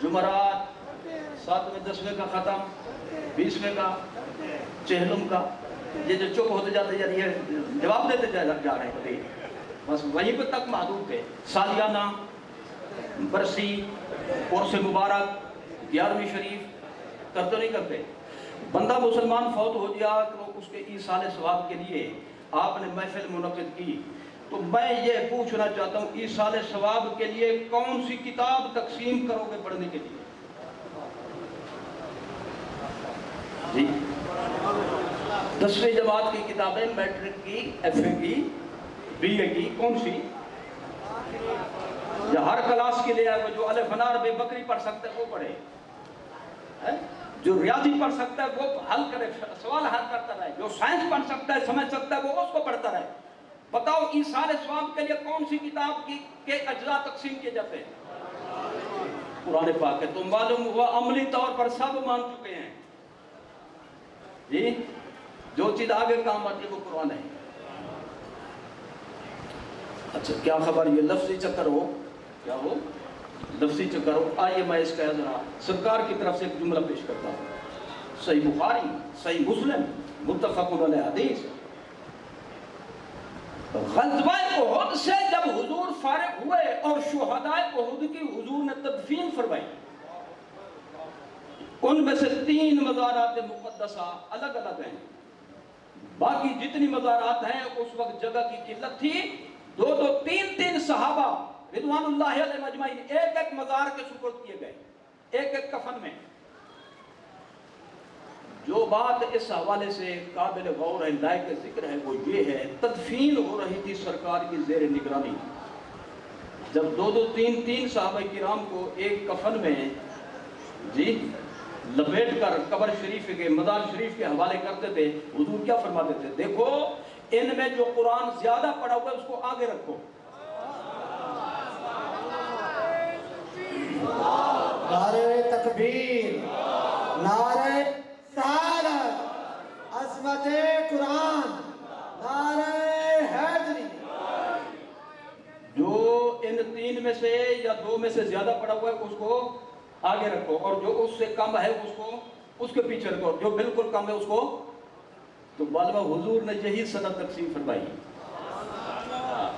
جمعرات، 7ویں 10ویں کا ختم، 20ویں کا، چہلم کا، یہ جو چپ ہوتے جاتے ہیں یہ جواب دیتے جا رہے ہیں، بس وہیں پہ تک محدود تھے۔ سالیانہ، برسی، عرس مبارک، 11ویں شریف کرتے نہیں کرتے؟ بندہ مسلمان فوت ہو گیا تو اس کے ایصال ثواب کے لیے آپ نے محفل منعقد کی، تو میں یہ پوچھنا چاہتا ہوں ایصال ثواب کے لیے کون سی کتاب تقسیم کرو گے پڑھنے کے لیے؟ جی 10ویں جماعت کی کتابیں، میٹرک کی، ایف اے کی، بی اے کی، کون سی؟ یا ہر کلاس کے لیے آئے جو الف انار بے بکری پڑھ سکتا ہے وہ پڑھے، جو ریاضی پڑھ سکتا ہے وہ حل کرے، سوال حل کرتا رہے، جو سائنس پڑھ سکتا ہے، سمجھ سکتا ہے، وہ اس کو پڑھتا رہے۔ بتاؤ ایصال ثواب کے لیے کون سی کتاب کے اجزاء تقسیم کیے جاتے ہیں؟ قرآن پاک ہے۔ تو معلوم ہوا عملی طور پر سب مان چکے ہیں جی جو چیز آگے کام آتی ہے وہ قرآن ہے۔ اچھا کیا خبر یہ لفظی چکر ہو، کیا ہو لفظی چکر ہو؟ آئیے میں اس کا ذرا سرکار کی طرف سے ایک جملہ پیش کرتا ہوں، صحیح بخاری، صحیح مسلم، متفق علیہ حدیث۔ غزوہ احد سے جب حضور فارغ ہوئے اور شہدائے احد کی حضور نے تدفین فرمائی، ان میں سے 3 مزارات مقدسہ الگ الگ ہیں، باقی جتنی مزارات ہیں اس وقت جگہ کی قلت تھی، 2-3 صحابہ رضوان اللہ علیہ مجمعین ایک مزار کے سپرد کیے گئے، ایک کفن میں۔ جو بات اس حوالے سے قابل غور ہے، لائق ذکر ہے، وہ یہ ہے تدفین ہو رہی تھی سرکار کی زیر نگرانی۔ جب 2-3 صحابہ کرام کو ایک کفن میں جی لپیٹ کر قبر شریف کے مزار شریف کے حوالے کرتے تھے، حضور کیا فرماتے تھے؟ دیکھو ان میں جو قرآن زیادہ پڑھا ہوا ہے اس کو آگے رکھو۔ نعرہ تکبیر، نعرہ سعادت، عظمت قرآن، نعرہ حیدری۔ جو ان 3 میں سے یا 2 میں سے زیادہ پڑھا ہوا ہے اس کو آگے رکھو، اور جو اس سے کم ہے اس کو اس کے پیچھے رکھو، جو بالکل کم ہے اس کو۔ تو معلوم حضور نے یہی سند تقسیم فرمائی۔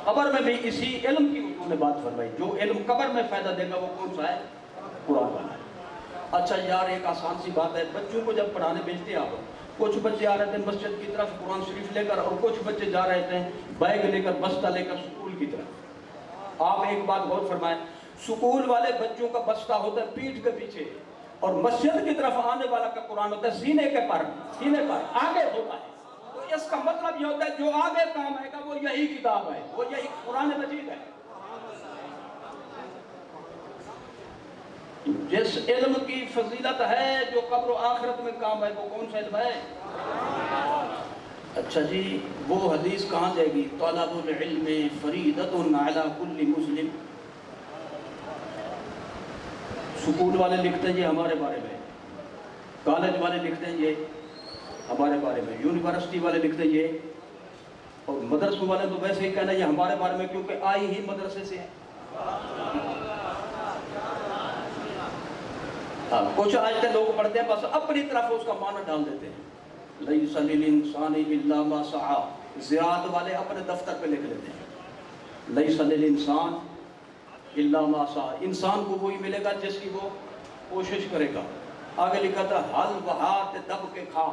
قبر میں بھی اسی علم کی حضور نے بات فرمائی، جو علم قبر میں فائدہ دے گا وہ کون سا ہے؟ قرآن والا ہے۔ اچھا یار ایک آسان سی بات ہے، بچوں کو جب پڑھانے بھیجتے ہیں آپ، کچھ بچے آ رہے تھے مسجد کی طرف قرآن شریف لے کر، اور کچھ بچے جا رہے تھے بیگ لے کر، بستہ لے کر سکول کی طرف۔ آپ ایک بات غور فرمائیں، سکول والے بچوں کا بستہ ہوتا ہے پیٹھ کے پیچھے، اور مسجد کی طرف آنے والا کا قرآن ہوتا ہے سینے کے پر، سینے پر آگے ہوتا ہے۔ تو اس کا مطلب یہ ہوتا ہے جو آگے کام آئے گا وہ یہی کتاب ہے، وہ یہی قرآن مجید ہے۔ جس علم کی فضیلت ہے جو قبر و آخرت میں کام ہے، وہ کون سا علم ہے؟ اچھا جی، وہ حدیث کہاں جائے گی؟ طلب العلم فریضۃ علی کل مسلم۔ سکول والے لکھتے ہیں یہ ہمارے بارے میں، کالج والے لکھتے ہیں یہ ہمارے بارے میں، یونیورسٹی والے لکھتے ہیں یہ، اور مدرسوں والے تو ویسے ہی کہنا یہ ہمارے بارے میں، کیونکہ آئی ہی مدرسے سے ہے۔ کچھ آیتیں لوگ پڑھتے ہیں بس اپنی طرف اس کا معنی ڈال دیتے ہیں، لیس للانسان الا ما سعى، زراعت والے اپنے دفتر پہ لکھ لیتے ہیں لیس للانسان الا ما سعى، انسان کو وہی ملے گا جس کی وہ کوشش کرے گا۔ آگے لکھا تھا حل بہات دب کے کھا،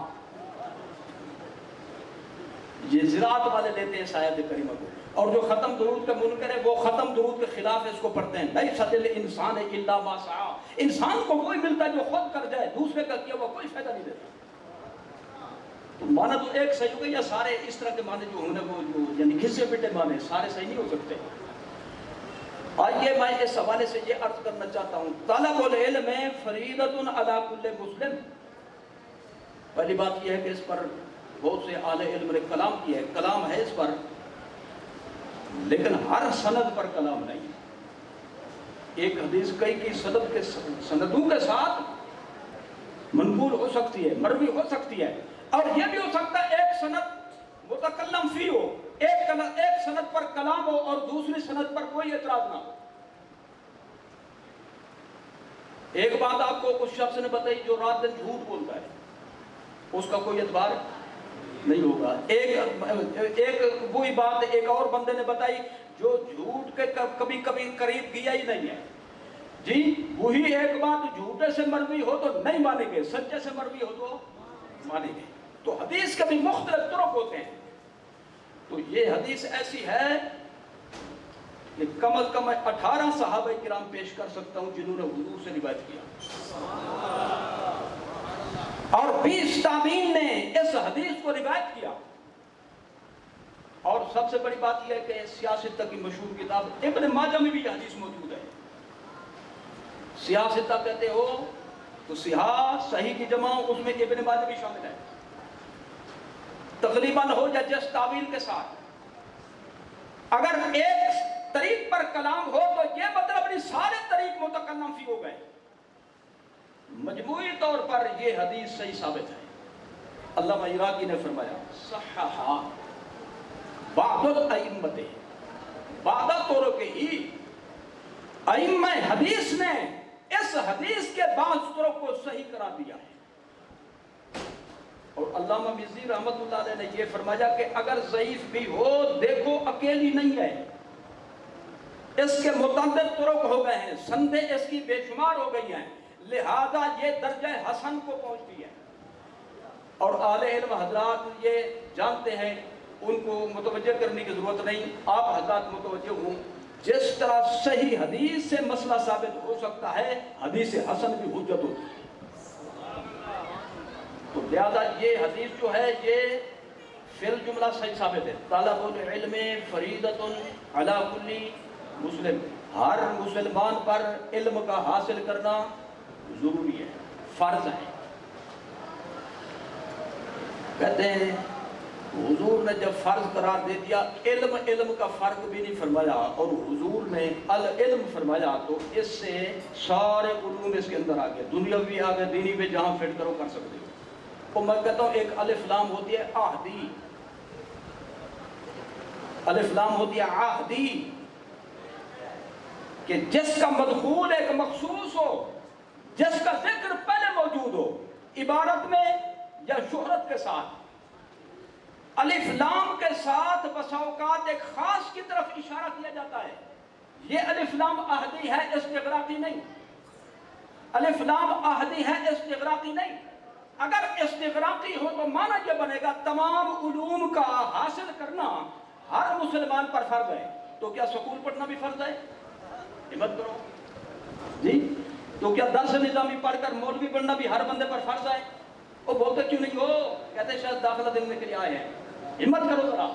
یہ زراعت والے لیتے ہیں اس آیت کریمہ کو، اور جو ختم درود کا منکر ہے وہ ختم درود کے خلاف اس کو پڑھتے ہیں، لیس للانسان الا ما سعى، انسان کو وہی ملتا ہے جو خود کر جائے، دوسرے کا کیا ہوا کوئی فائدہ نہیں دیتا۔ تو معنی تو ایک صحیح ہوگا، یا سارے اس طرح کے معنی جو ہوں نے وہ جو یعنی گھسے پٹے معنی سارے صحیح نہیں ہو سکتے۔ آئیے میں اس حوالے سے یہ عرض کرنا چاہتا ہوں، طلب العلم فریضۃ علی کل مسلم۔ پہلی بات یہ ہے کہ اس پر بہت سے اہل علم نے کلام کیا ہے، کلام ہے اس پر، لیکن ہر سند پر کلام نہیں۔ ایک حدیث کئی کی سندوں کے ساتھ منقول ہو سکتی ہے، مروی ہو سکتی ہے، اور یہ بھی ہو سکتا ہے ایک سند متکلم فی ہو، ایک سند پر کلام ہو اور دوسری سند پر کوئی اعتراض نہ ہو۔ ایک بات آپ کو اس شخص نے بتائی جو رات دن جھوٹ بولتا ہے، اس کا کوئی اعتبار نہیں ہوگا۔ ایک وہی بات ایک اور بندے نے بتائی جو جھوٹ کے کبھی کبھی قریب گیا ہی نہیں ہے، جی وہی ایک بات جھوٹے سے مروی ہو تو نہیں مانیں گے، سچے سے مروی ہو تو مانیں گے۔ تو حدیث کے بھی مختلف طرق ہوتے ہیں۔ تو یہ حدیث ایسی ہے کہ کم از کم 18 صحابہ کرام پیش کر سکتا ہوں جنہوں نے حضور سے روایت کیا، اور 20 تابعین نے اس حدیث کو روایت کیا۔ اور سب سے بڑی بات یہ ہے کہ سیاستہ کی مشہور کتاب ابن ماجہ میں بھی یہ حدیث موجود ہے۔ سیاستہ کہتے ہو تو سیاہ صحیح کی جمع، اس میں ابن ماجہ بھی شامل ہے، تقریباً ہو یا جس تعویل کے ساتھ۔ اگر ایک طریق پر کلام ہو تو یہ مطلب نہیں سارے طریق متکلم فی ہو گئے۔ مجموعی طور پر یہ حدیث صحیح ثابت ہے۔ علامہ عراقی نے فرمایا صححہ بعض الائمۃ، بعض طرق ہی ائمہ حدیث نے اس حدیث کے بعض طرق کو صحیح قرار دیا ہے۔ اور علامہ مزی رحمۃ اللہ علیہ نے یہ فرمایا کہ اگر ضعیف بھی ہو دیکھو اکیلی نہیں ہے، اس کے متعدد طرق ہو گئے ہیں، سندیں اس کی بے شمار ہو گئی ہیں، لہذا یہ درجہ حسن کو پہنچتی ہے۔ اور اہل علم حضرات یہ جانتے ہیں، ان کو متوجہ کرنے کی ضرورت نہیں، آپ حضرات متوجہ ہوں، جس طرح صحیح حدیث سے مسئلہ ثابت ہو سکتا ہے، حدیث حسن بھی حجت ہوتی ہے۔ تو لہذا یہ حدیث جو ہے یہ فی الجملہ صحیح ثابت ہے۔ طلب العلم فریضۃ علی کل مسلم، ہر مسلمان پر علم کا حاصل کرنا ضروری ہے، فرض ہے۔ کہتے ہیں حضور نے جب فرض قرار دے دیا، علم کا فرق بھی نہیں فرمایا، اور حضور نے العلم فرمایا، تو اس سے سارے علوم اس کے اندر آ گئے، دنیاوی آ گئے، دینی میں جہاں فٹ کرو کر سکتے ہو۔ تو میں کہتا ہوں ایک الف لام ہوتی ہے عہدی، الف لام ہوتی ہے عہدی، کہ جس کا مدخول ایک مخصوص ہو، جس کا ذکر پہلے موجود ہو، عبارت میں یا شہرت کے ساتھ۔ الف لام کے ساتھ بسا اوقات ایک خاص کی طرف اشارہ کیا جاتا ہے، یہ الف لام عہدی ہے، استغراقی نہیں۔ الف لام عہدی ہے، استغراقی نہیں۔ اگر استغراقی ہو تو معنی یہ بنے گا تمام علوم کا حاصل کرنا ہر مسلمان پر فرض ہے۔ تو کیا سکول پڑھنا بھی فرض ہے؟ ہمت کرو جی۔ تو کیا درس نظامی پڑھ کر مولوی بننا بھی ہر بندے پر فرض ہے؟ وہ بولتے کیوں نہیں ہو؟ کہتے شاید داخلہ دینے کے لیے آئے ہیں۔ ہمت کرو ذرا،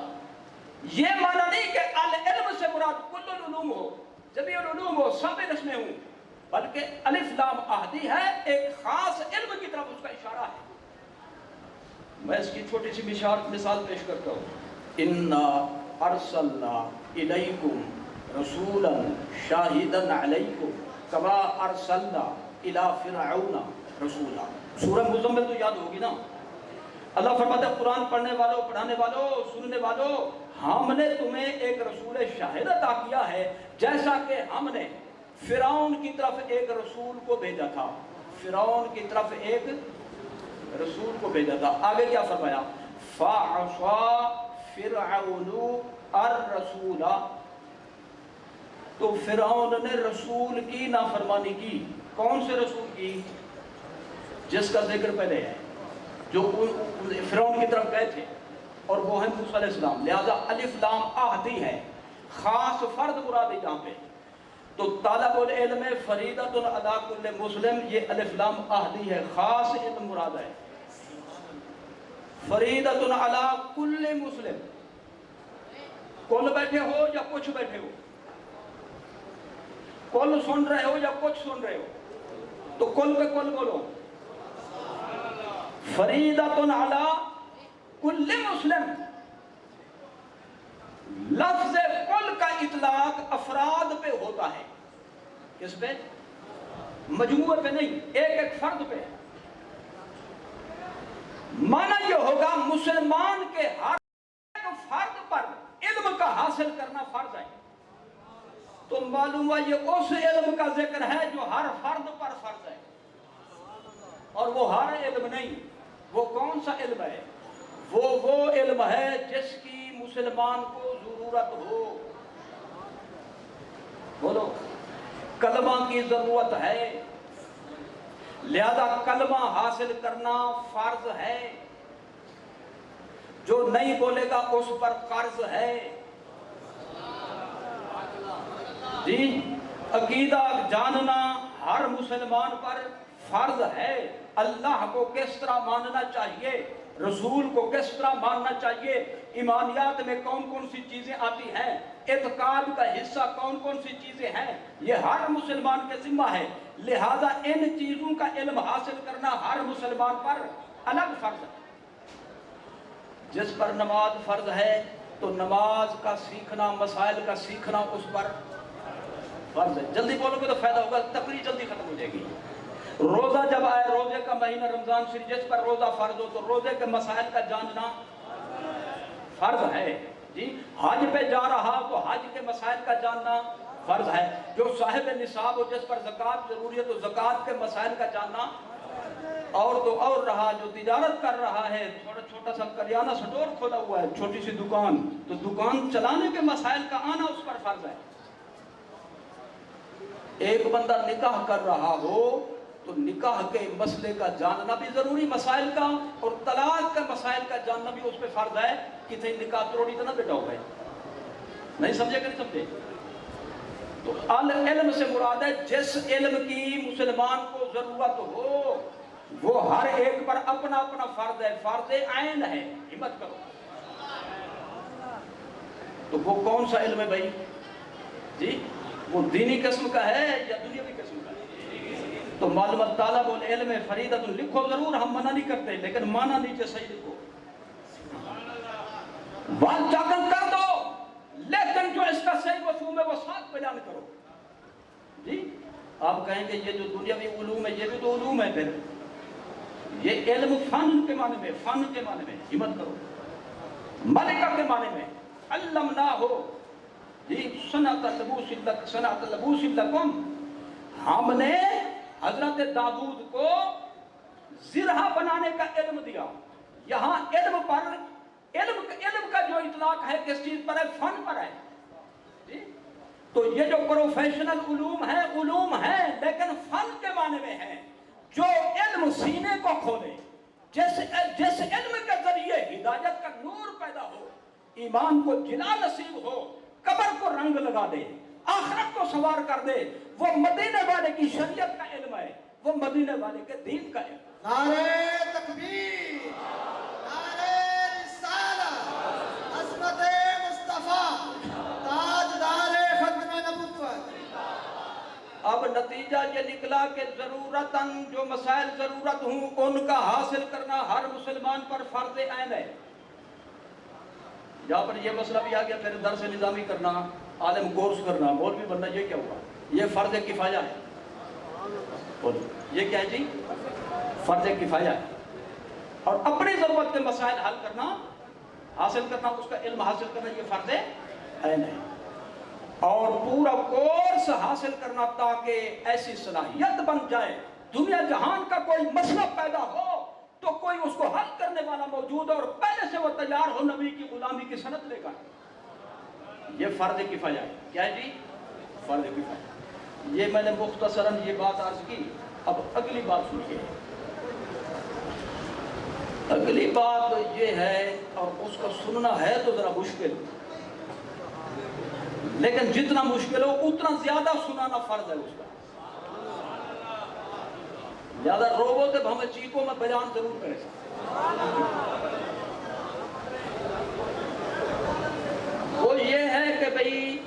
یہ معنی نہیں کہ العلم سے مراد کل العلوم ہو، جمیع العلوم ہو، سب علم میں ہوں، بلکہ الف لام احدی ہے، ایک خاص علم کی طرف اس کا اشارہ ہے۔ میں اس کی چھوٹی سی مثال پیش کرتا ہوں۔ انا ارسلنا الیکم رسولا شاہدا علیکم کما ارسلنا الی فرعون رسولا۔ سورہ مزمل تو یاد ہوگی نا؟ اللہ فرماتا ہے قرآن پڑھنے والوں، پڑھانے والوں، سننے والوں، ہم نے تمہیں ایک رسول شاہد عطا کیا ہے جیسا کہ ہم نے فرعون کی طرف ایک رسول کو بھیجا تھا۔ فرعون کی طرف ایک رسول کو بھیجا تھا۔ آگے کیا فرمایا؟ فَعَصَى فِرْعَوْنُ الرَّسُولَ، تو فرعون نے رسول کی نافرمانی کی۔ کون سے رسول کی؟ جس کا ذکر پہلے ہے، جو فرعون کی طرف گئے تھے، اور وہ ہے موسیٰ علیہ السلام۔ لہذا الف لام احدی ہے، خاص فرد مراد ہے یہاں پہ۔ تو طالب العلم فریضۃ علی کل مسلم، یہ الف لام احدی ہے، خاص علم مراد ہے۔ فریضۃ علی کل مسلم، کل بیٹھے ہو یا کچھ بیٹھے ہو، کل سن رہے ہو یا کچھ سن رہے ہو، تو کل پہ کل بولو، فریضۃ علی کل مسلم۔ لفظ کل کا اطلاق افراد پہ ہوتا ہے، کس پہ؟ مجموعے پہ نہیں، ایک ایک فرد پہ۔ معنی یہ ہوگا مسلمان کے ہر ایک فرد پر علم کا حاصل کرنا فرض ہے۔ تو معلوم ہوا یہ اس علم کا ذکر ہے جو ہر فرد پر فرض ہے، اور وہ ہر علم نہیں۔ وہ کون سا علم ہے؟ وہ علم ہے جس کی مسلمان کو ضرورت ہو۔ بولو، کلمہ کی ضرورت ہے، لہذا کلمہ حاصل کرنا فرض ہے۔ جو نہیں بولے گا اس پر قرض ہے۔ جی، عقیدہ جاننا ہر مسلمان پر فرض ہے۔ اللہ کو کس طرح ماننا چاہیے، رسول کو کس طرح ماننا چاہیے، ایمانیات میں کون کون سی چیزیں آتی ہیں، اعتقاد کا حصہ کون کون سی چیزیں ہیں، یہ ہر مسلمان کے ذمہ ہے۔ لہذا ان چیزوں کا علم حاصل کرنا ہر مسلمان پر الگ فرض ہے۔ جس پر نماز فرض ہے تو نماز کا سیکھنا، مسائل کا سیکھنا اس پر فرض ہے۔ جلدی بولو گے تو فائدہ ہوگا، تقریر جلدی ختم ہو جائے گی۔ روزہ جب آئے، روزے کا مہینہ رمضان شریف، جس پر روزہ فرض ہو تو روزے کے مسائل کا جاننا فرض ہے۔ جی، حج پہ جا رہا تو حج کے مسائل کا جاننا فرض ہے۔ جو صاحب نصاب ہو، جس پر زکوٰۃ ضروری ہے تو زکوٰۃ کے مسائل کا جاننا، اور تو اور رہا جو تجارت کر رہا ہے، چھوٹا سا کریانہ سٹور کھولا ہوا ہے، چھوٹی سی دکان، تو دکان چلانے کے مسائل کا آنا اس پر فرض ہے۔ ایک بندہ نکاح کر رہا ہو تو نکاح کے مسئلے کا جاننا بھی ضروری، مسائل کا، اور طلاق کے مسائل کا جاننا بھی اس پہ فرض ہے۔ کتنے نکاح توڑی تو نہ بیٹا ہو گئے، نہیں سمجھے کہ نہیں سمجھے؟ تو علم سے مراد ہے جس علم کی مسلمان کو ضرورت ہو، وہ ہر ایک پر اپنا اپنا فرض ہے، فرض عین ہے۔ ہمت کرو۔ تو وہ کون سا علم ہے بھائی؟ جی، وہ دینی قسم کا ہے یا دنیاوی قسم کا ہے؟ تو معلومات طالب العلم فریضۃ، لکھو ضرور، ہم منع نہیں کرتے، لیکن معنی نیچے صحیح لکھو۔ بات جاگن کر دو، لیکن جو اس کا صحیح مفہوم ہے وہ ساتھ بیان کرو۔ جی، آپ کہیں گے یہ جو دنیاوی علوم ہے یہ بھی تو علوم ہے، پھر یہ علم فن کے معنی میں، فن کے معنی میں، ہمت کرو، ملکہ کے معنی میں، علمنا ہو جی، صنعت لبوس لکم، ہم نے حضرت داؤد کو زرہ بنانے کا علم دیا۔ یہاں علم پر، علم کا جو اطلاق ہے کس چیز پر ہے؟ فن پر ہے۔ جی، تو یہ جو پروفیشنل علوم ہیں لیکن فن کے معنی میں ہے۔ جو علم سینے کو کھولے، جس علم کے ذریعے ہدایت کا نور پیدا ہو، ایمان کو جلا نصیب ہو، قبر کو رنگ لگا دے، آخرت کو سوار کر دے، وہ مدینے والے کی شریعت کا علم ہے، وہ مدینے والے کے دین کا علم۔ نعرہ تکبیر، نعرہ رسالت، عظمت مصطفیٰ، تاجدار ختم نبوت۔ اب نتیجہ یہ نکلا کہ ضرورتاً جو مسائل ضرورت ہوں ان کا حاصل کرنا ہر مسلمان پر فرض عین ہے. یہاں پر یہ مسئلہ بھی آ گیا پھر درس نظامی کرنا، عالم کورس کرنا، مولوی بننا، یہ کیا ہوا؟ یہ فرض کفایہ ہے. یہ کیا ہے جی؟ فرض کفایہ ہے. اور اپنی ضرورت کے مسائل حل کرنا، حاصل کرنا، اس کا علم حاصل کرنا، یہ فرض عین ہے. اور پورا کورس حاصل کرنا تاکہ ایسی صلاحیت بن جائے دنیا جہان کا کوئی مسئلہ پیدا ہو تو کوئی اس کو حل کرنے والا موجود اور پہلے سے وہ تیار ہو نبی کی غلامی کی سند لے کر. یہ فرض کفایہ ہے. کیا ہے جی؟ فرض کفایہ. یہ میں نے مختصراً یہ بات عرض کی. اب اگلی بات سنیے. اگلی بات یہ ہے، اور اس کا سننا ہے تو ذرا مشکل، لیکن جتنا مشکل ہو اتنا زیادہ سنانا فرض ہے اس کا. زیادہ روبو تے ہمیں چیکوں میں بیان ضرور کرے. وہ یہ ہے کہ بھئی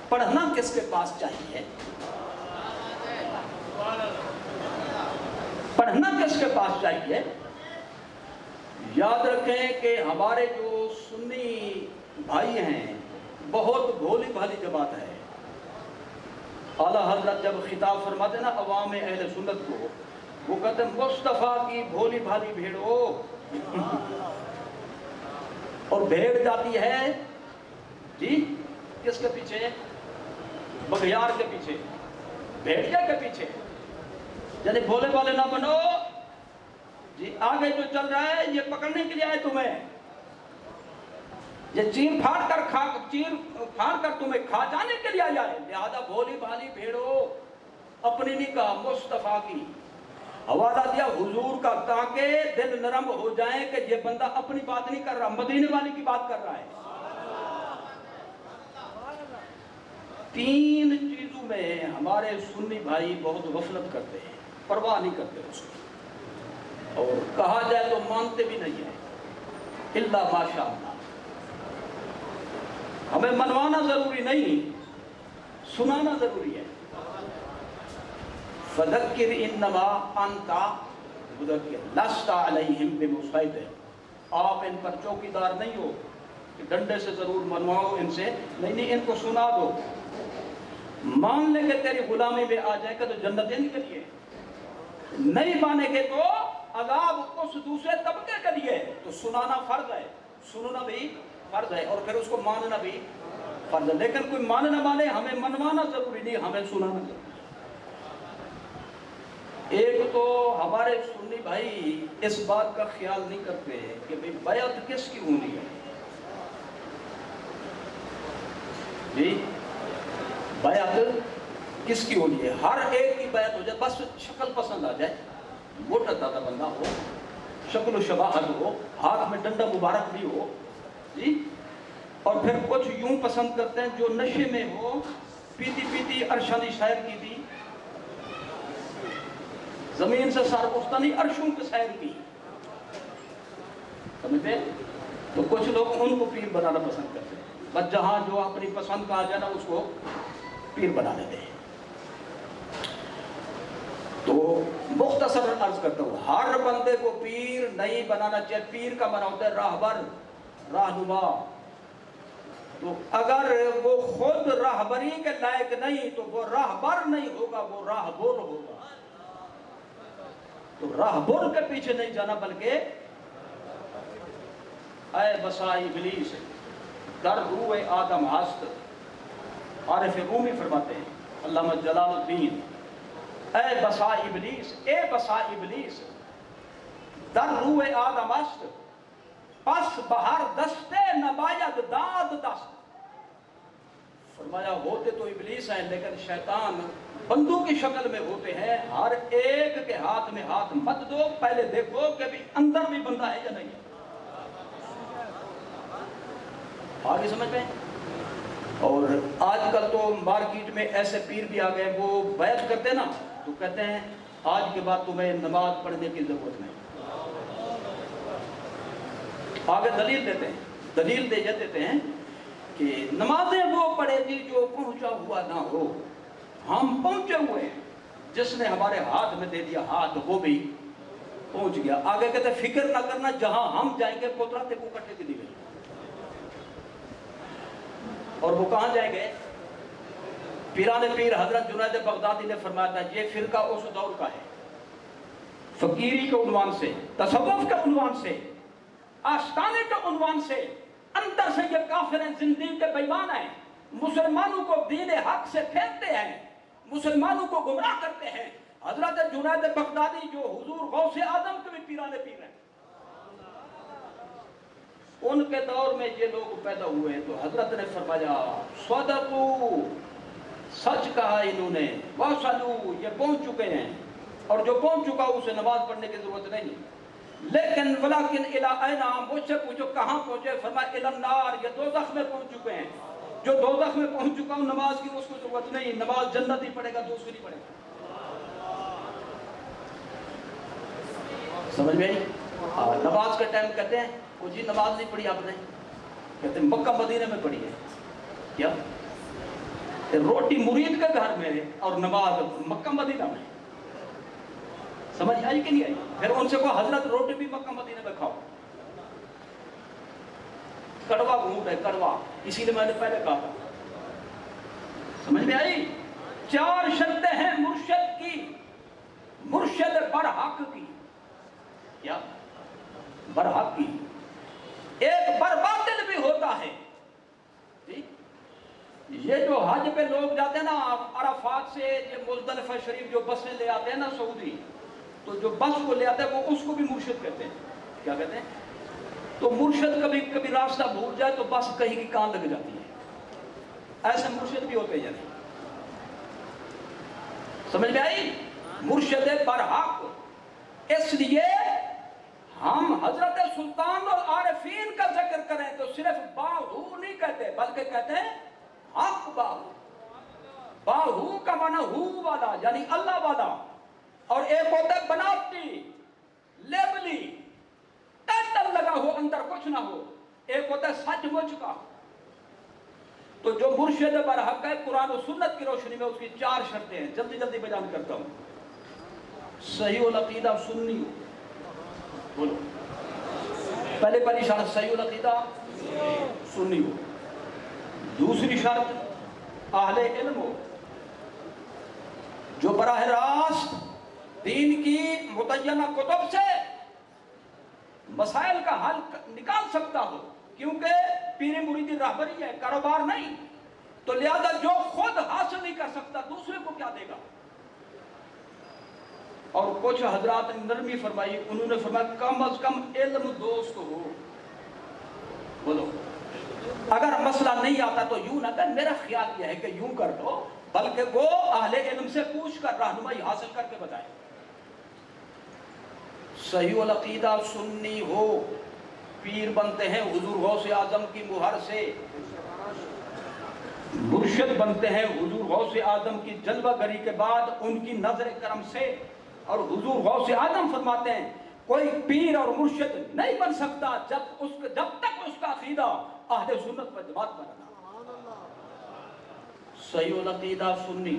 پڑھنا کس کے پاس چاہیے، پڑھنا کس کے پاس چاہیے. یاد رکھیں کہ ہمارے جو سنی بھائی ہیں بہت بھولی بھالی جماعت ہے. اعلیٰ حضرت جب خطاب فرماتے ہیں نا عوام اہل سنت کو، وہ کہتے ہیں مصطفیٰ کی بھولی بھالی بھیڑو. اور بھیڑ جاتی ہے جی کس کے پیچھے؟ بغیار کے پیچھے، بھیڑیا کے پیچھے. یعنی بھولے والے نہ بنو جی. آگے جو چل رہا ہے یہ پکڑنے کے لیے آئے تمہیں، یہ چیر پھاڑ کر تمہیں کھا جانے کے لیے آیا ہے. لہذا بھولی بھالی بھیڑو، اپنی نہیں کہا مصطفیٰ کی حوالہ دیا حضور کا، تاکہ دل نرم ہو جائیں کہ یہ بندہ اپنی بات نہیں کر رہا، مدینے والی کی بات کر رہا ہے. 3 چیزوں میں ہمارے سنی بھائی بہت غفلت کرتے ہیں، پرواہ نہیں کرتے اس کی، اور کہا جائے تو مانتے بھی نہیں ہیں الا ماشاء اللہ. ہمیں منوانا ضروری نہیں، سنانا ضروری ہے. فذکر انما انت مذکر لست علیہم بمسیطر. آپ ان پر چوکیدار نہیں ہو کہ ڈنڈے سے ضرور منواؤ ان سے، نہیں، ان کو سنا دو. مان لیں گے تیری غلامی میں آ جائے گا تو جنت ان کے لیے، نہیں مانے گے تو عذاب اس دوسرے طبقے کے لیے. تو سنانا فرض ہے، سننا بھی فرض ہے، اور پھر اس کو ماننا بھی فرض ہے. لیکن کوئی مان نہ مانے، ہمیں منوانا ضروری نہیں، ہمیں سنانا ضروری. ایک تو ہمارے سنی بھائی اس بات کا خیال نہیں کرتے کہ بھئی بیعت کس کی ہونی ہے جی. بیعت کس کی ہونی ہے؟ ہر ایک کی بیعت ہو جائے، بس شکل پسند آ جائے، موٹا دادا بندہ ہو، شکل و شباہت ہو، ہاتھ میں ڈنڈا مبارک بھی ہو جی. اور پھر کچھ یوں پسند کرتے ہیں جو نشے میں ہو، پیتی پیتی عرشانی شاعر کی تھی، زمین سے سر اٹھتانی عرشوں کے سیر کی، سمجھتے؟ تو کچھ لوگ ان کو پیر بنانا پسند کرتے ہیں، بس جہاں جو اپنی پسند کا آ جائے نا اس کو پیر بنا لیتے ہیں. تو مختصر عرض کرتا ہوں، ہر بندے کو پیر نہیں بنانا چاہیے. پیر کا معنی ہوتا ہے راہبر، راہنما. تو اگر وہ خود راہبری کے لائق نہیں تو وہ راہبر نہیں ہوگا، وہ راہبر ہوگا. تو راہبر کے پیچھے نہیں جانا، بلکہ اے بسا ابلیس در روح آدم ہست. عارف رومی فرماتے ہیں، علامہ جلال الدین، اے بسا ابلیس، اے بسا ابلیس در روح آدم ہست، پس بہر دستے نباید داد دست. فرمایا ہوتے تو ابلیس ہیں لیکن شیطان بندوں کی شکل میں ہوتے ہیں. ہر ایک کے ہاتھ میں ہاتھ مت دو، پہلے دیکھو کہ بھی اندر بھی بندہ ہے یا نہیں ہے. آگے سمجھ میں؟ اور آج کل تو مارکیٹ میں ایسے پیر بھی آ گئے، وہ بیعت کرتے ہیں نا تو کہتے ہیں آج کے بعد تمہیں نماز پڑھنے کی ضرورت نہیں. آگے دلیل دیتے ہیں، دلیل دیتے ہیں کہ نمازیں وہ پڑھے گی جو پہنچا ہوا نہ ہو. ہم پہنچے ہوئے ہیں، جس نے ہمارے ہاتھ میں دے دیا ہاتھ وہ بھی پہنچ گیا. آگے کہتے فکر نہ کرنا جہاں ہم جائیں گے قدرت کو کٹے کی دی گئی. اور وہ کہاں جائیں گے؟ پیران پیر حضرت جنید بغدادی نے فرمایا تھا یہ فرقہ اس دور کا ہے، فقیری کے عنوان سے، تصوف کے عنوان سے، آستانے کے عنوان سے، اندر سے یہ کافر ہیں، زندگی کے بیمان ہیں، مسلمانوں کو دین حق سے پھیرتے ہیں، مسلمانوں کو گمراہ کرتے ہیں. حضرت جنید بغدادی جو حضور غوث اعظم کے بھی پیران پیر ہیں، ان کے دور میں یہ لوگ پیدا ہوئے تو حضرت نے فرمایا صدقو، سچ کہا انہوں نے، وصلو، یہ پہنچ چکے ہیں، اور جو پہنچ چکا اسے نماز پڑھنے کی ضرورت نہیں. لیکن ولیکن الی این، مجھ سے پوچھو کہاں پہنچے؟ فرمایا الی النار، یہ دوزخ میں پہنچ چکے ہیں. جو دوزخ میں پہنچ چکا ہوں نماز کی اس کو ضرورت نہیں، نماز جنت ہی پڑھے گا، دوسری نہیں پڑھے گا. سمجھ میں آئی؟ نماز کے ٹائم کہتے ہیں وہ جی نماز نہیں پڑھی آپ نے، کہتے ہیں مکہ مدینہ میں پڑھی ہے. کیا روٹی مرید کے گھر میں اور نماز مکہ مدینہ میں؟ سمجھ آئی کہ نہیں آئی؟ پھر ان سے کہو حضرت روٹی بھی مکہ مدینہ میں کھاؤ. کڑوا گھونٹ ہے، کڑوا، اسی لیے میں نے پہلے کہا تھا. سمجھ میں آئی؟ 4 شرطیں ہیں مرشد کی، مرشد برحق کی. کیا؟ برحق کی. ایک برباطل بھی ہوتا ہے. یہ جو حج پہ لوگ جاتے ہیں نا عرفات سے، یہ مزدلفہ شریف جو بسیں لے آتے ہیں نا سعودی، تو جو بس کو لے آتے ہیں وہ اس کو بھی مرشد کہتے ہیں. کیا کہتے ہیں؟ تو مرشد کبھی راستہ بھول جائے تو بس کہیں کی کان لگ جاتی ہے. ایسے مرشد بھی ہوتے ہیں. سمجھ میں آئی؟ مرشد برحق. اس لیے ہم حضرت سلطان العارفین کا ذکر کریں تو صرف باہو نہیں کہتے بلکہ کہتے ہیں حق باہو. باہو کا معنی ہو والا یعنی اللہ والا، اور ایک ہوتا ہے بناوٹی، لیبلی، ٹائٹل لگا ہو اندر کچھ نہ ہو. ایک ہوتا ہے سچ مچ کا. تو جو مرشد برحق ہے قرآن و سنت کی روشنی میں اس کی 4 شرطیں ہیں، جلدی جلدی بیان کرتا ہوں. صحیح العقیدہ سنی ہو. بولو پہلی شرط صحیح العقیدہ سنی ہو. دوسری شرط اہل علم ہو، جو براہ راست دین کی متعینہ کتب سے مسائل کا حل نکال سکتا ہو، کیونکہ پیر مریدی رہبری ہے، کاروبار نہیں. تو لہذا جو خود حاصل نہیں کر سکتا دوسرے کو کیا دے گا. اور کچھ حضرات نے نرمی فرمائی، انہوں نے فرمایا کم از کم علم دوست ہو. بولو اگر مسئلہ نہیں آتا تو یوں نہ کر، میرا خیال یہ ہے کہ یوں کر دو، بلکہ وہ اہل علم سے پوچھ کر رہنمائی حاصل کر کے بتائے. صحیح العقیدہ سنی ہو. پیر بنتے ہیں حضور غوث اعظم کی مہر سے، مرشد بنتے ہیں حضور غوث اعظم کی جلوہ گری کے بعد ان کی نظر کرم سے. اور حضور غوث اعظم فرماتے ہیں کوئی پیر اور مرشد نہیں بن سکتا جب تک اس کا عقیدہ اہل سنت و جماعت پر رہا. صحیح العقیدہ سنی.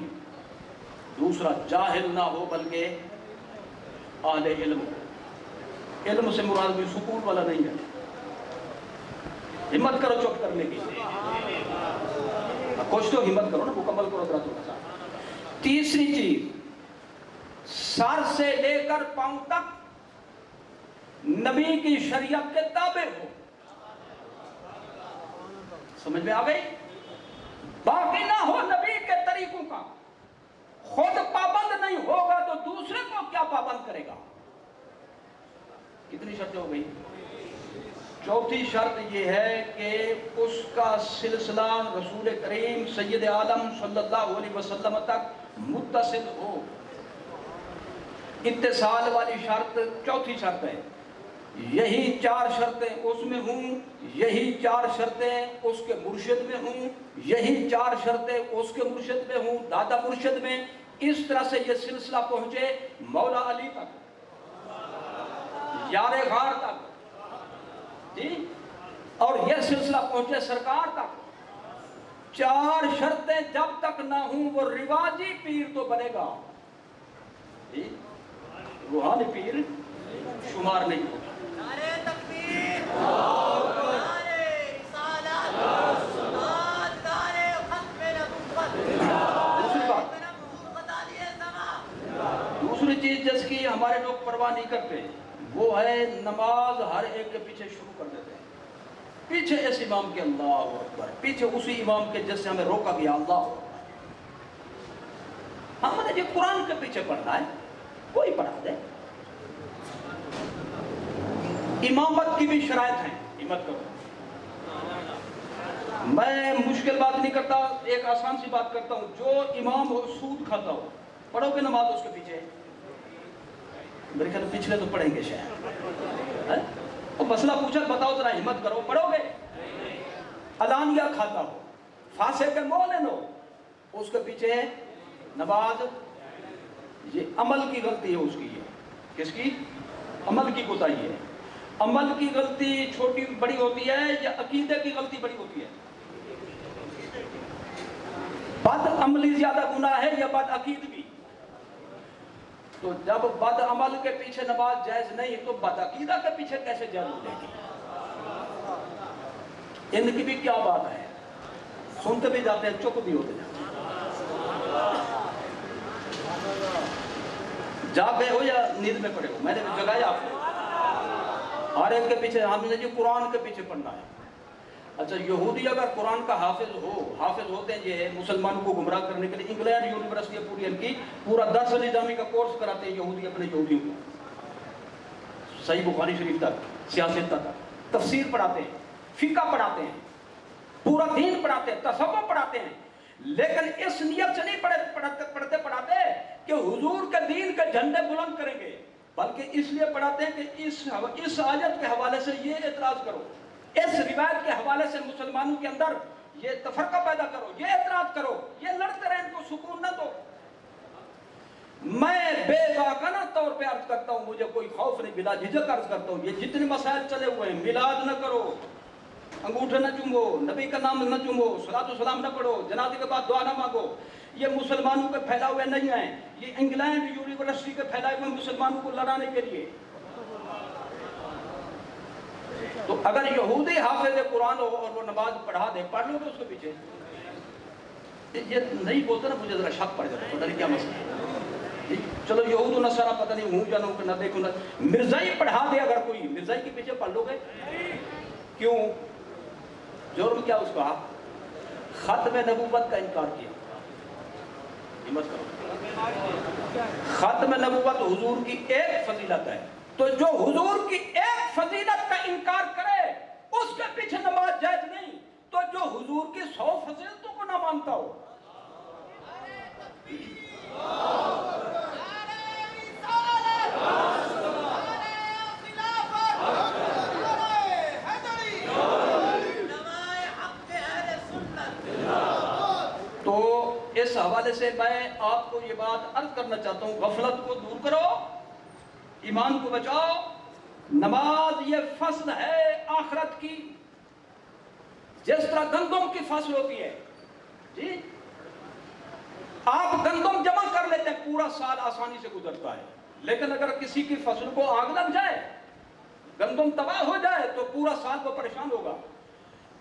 دوسرا جاہل نہ ہو بلکہ اہل علم ہو. علم سے مراد بھی سکون والا نہیں ہے. ہمت کرو چپ کرنے کی، کچھ تو ہمت کرو نا، مکمل کرو ذرا تھوڑا سا. تیسری چیز سر سے لے کر پاؤں تک نبی کی شریعت کے تابع ہو. سمجھ میں آ گئی؟ باقی نہ ہو نبی کے طریقوں کا. خود پابند نہیں ہوگا تو دوسرے کو کیا پابند کرے گا. کتنی شرطیں ہو گئی؟ چوتھی شرط یہ ہے کہ اس کا سلسلہ رسول کریم سید عالم صلی اللہ علیہ وسلم تک متصل ہو. اتصال والی شرط چوتھی شرط ہے. یہی 4 شرطیں اس میں ہوں، یہی 4 شرطیں اس کے مرشد میں ہوں، یہی 4 شرطیں اس کے مرشد میں ہوں، دادا مرشد میں. اس طرح سے یہ سلسلہ پہنچے مولا علی تک، یار غار تک، جی، اور یہ سلسلہ پہنچے سرکار تک. 4 شرطیں جب تک نہ ہوں وہ رواجی پیر تو بنے گا، روحانی پیر شمار نہیں ہوگا۔ نعرہ تکبیر، نعرہ رسالت، نعرہ ختم نبوت، دوسری بات، غزالی زمان۔ دوسری چیز جس کی ہمارے لوگ پرواہ نہیں کرتے وہ ہے نماز ہر ایک کے پیچھے شروع کر دیتے ہیں، پیچھے اس امام کے اللہ اکبر، پیچھے اسی امام کے جس سے ہمیں روکا گیا اللہ اکبر۔ ہم نے جو قرآن کے پیچھے پڑھنا ہے کوئی پڑھا دے۔ امامت کی بھی شرائط ہیں، ہمت کرو، میں مشکل بات نہیں کرتا، ایک آسان سی بات کرتا ہوں۔ جو امام ہو سود کھاتا ہو، پڑھو گے نماز اس کے پیچھے؟ میرے خیال پچھلے تو پڑھیں گے شاید، اور مسئلہ پوچھا بتاؤ ذرا، ہمت کرو، پڑھو گے؟ علانیہ کھاتا ہو، فاسق مومن ہو، اس کے پیچھے نماز، یہ عمل کی غلطی ہے اس کی، یہ کس کی؟ عمل کی کوتاہی ہے۔ عمل کی غلطی چھوٹی بڑی ہوتی ہے یا عقیدے کی غلطی بڑی ہوتی ہے؟ بد عملی زیادہ گناہ ہے یا بد عقیدگی؟ تو جب بد عمل کے پیچھے نماز جائز نہیں تو بد عقیدہ کے پیچھے کیسے جائز ہو جائے گی؟ ان کی بھی کیا بات ہے، سنتے بھی جاتے ہیں، چپ بھی ہوتے جاتے ہیں۔ جاگے ہو یا نیند میں پڑے ہو، میں نے جگایا آپ کو، ہر ایک کے پیچھے ہم نے جو قرآن کے پیچھے پڑھنا ہے۔ اچھا یہودی اگر قرآن کا حافظ ہو، حافظ ہوتے ہیں یہ مسلمانوں کو گمراہ کرنے کے لیے، انگلینڈ یونیورسٹی پوری ان کی پورا درس نظامی کا کورس کراتے ہیں یہودی اپنے یہودیوں کو، صحیح بخاری شریف تک، سیاست تک، تفسیر پڑھاتے ہیں، فقہ پڑھاتے ہیں، پورا دین پڑھاتے ہیں، تصوف پڑھاتے ہیں، لیکن اس نیت سے نہیں پڑھاتے کہ حضور کے دین کے جھنڈے بلند کریں گے، بلکہ اس لیے پڑھاتے ہیں کہ اس آیت کے حوالے سے یہ اعتراض کرو، اس روایت کے حوالے سے مسلمانوں کے اندر یہ تفرقہ پیدا کرو، یہ اعتراض کرو، یہ لڑتے رہیں، ان کو سکون نہ دو۔ میں بے باکانہ طور پہ عرض کرتا ہوں، مجھے کوئی خوف نہیں، بلا جھجک عرض کرتا ہوں، یہ جتنے مسائل چلے ہوئے ہیں، میلاد نہ کرو، انگوٹھے نہ چومو، نبی کا نام نہ چومو، صلاۃ و سلام نہ پڑھو، جنازے کے بعد دعا نہ مانگو، یہ مسلمانوں کے پھیلا ہوئے نہیں ہیں، یہ انگلینڈ یونیورسٹی کے پھیلائے ہوئے مسلمانوں کو لڑانے کے لیے۔ تو اگر یہودی حافظ قرآن ہو اور وہ نماز پڑھا دے، پڑھ لو گے اس کے پیچھے؟ یہ نہیں بولتے نا، مجھے ذرا شک پڑ جاتا ہے، پتہ نہیں کیا مسئلہ ہے۔ چلو یہود و نصارہ پتہ نہیں ہوں جانوں کہ نہ دیکھوں نہ، مرزائی پڑھا دے اگر کوئی، مرزائی کے پیچھے پڑھ لو گے؟ کیوں؟ جرم کیا اس کا؟ ختم نبوت کا انکار کیا۔ ہمت کرو، ختم نبوت حضور کی ایک فضیلت ہے، تو جو حضور کی ایک فضیلت کا انکار کرے اس کے پیچھے نماز جائز نہیں، تو جو حضور کی 100 فضیلتوں کو نہ مانتا ہو۔ تو اس حوالے سے میں آپ کو یہ بات عرض کرنا چاہتا ہوں، غفلت کو دور کرو، ایمان کو بچاؤ۔ نماز یہ فصل ہے آخرت کی، جس طرح گندم کی فصل ہوتی ہے، جی آپ گندم جمع کر لیتے ہیں، پورا سال آسانی سے گزرتا ہے، لیکن اگر کسی کی فصل کو آگ لگ جائے، گندم تباہ ہو جائے تو پورا سال وہ پریشان ہوگا۔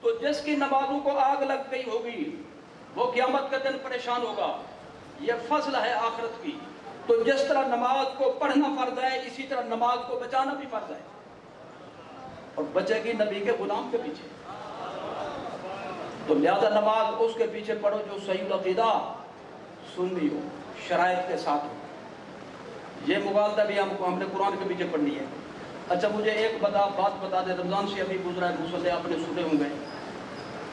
تو جس کی نمازوں کو آگ لگ گئی ہوگی وہ قیامت کے دن پریشان ہوگا۔ یہ فضل ہے آخرت کی۔ تو جس طرح نماز کو پڑھنا فرض ہے، اسی طرح نماز کو بچانا بھی فرض ہے، اور بچے گی نبی کے غلام کے پیچھے۔ تو لہذا نماز اس کے پیچھے پڑھو جو صحیح العقیدہ سنی ہو، شرائط کے ساتھ ہو۔ یہ مغالطہ بھی ہم نے قرآن کے پیچھے پڑھنی ہے۔ اچھا مجھے ایک بات بتا دے، رمضان سے ابھی گزرا ہے، مصلے آپ نے سنے ہوں گے،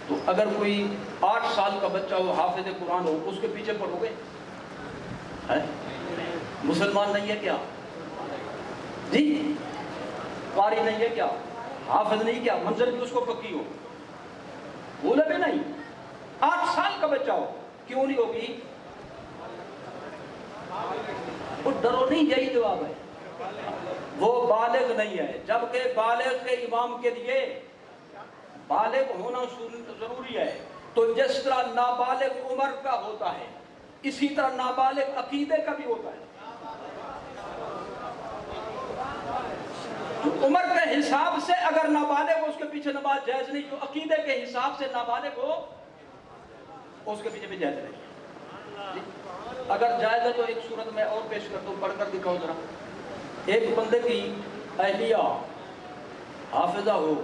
تو اگر کوئی 8 سال کا بچہ ہو، حافظ قرآن ہو، اس کے پیچھے پڑھو گے؟ مسلمان نہیں ہے کیا؟ جی قاری نہیں ہے کیا؟ حافظ نہیں کیا؟ منزل بھی اس کو پکی ہو، بولے بھی نہیں، 8 سال کا بچہ ہو، کیوں نہیں ہوگی؟ وہ ڈرو نہیں، یہی جواب ہے، وہ بالغ نہیں ہے، جبکہ بالغ کے امام کے لیے بالغ ہونا ضروری ہے۔ تو جس طرح نابالغ عمر کا ہوتا ہے اسی طرح نابالغ عقیدے کا بھی ہوتا ہے. جو عمر کے حساب سے اگر نابالغ ہو اس کے پیچھے نماز جائز نہیں, جو عقیدے کے حساب سے نابالغ ہو اس کے پیچھے بھی جائز نہیں. اگر جائز ہے تو ایک صورت میں اور پیش کرتا ہوں, پڑھ کر دکھاؤ ذرا. ایک بندے کی اہلیہ حافظہ ہو,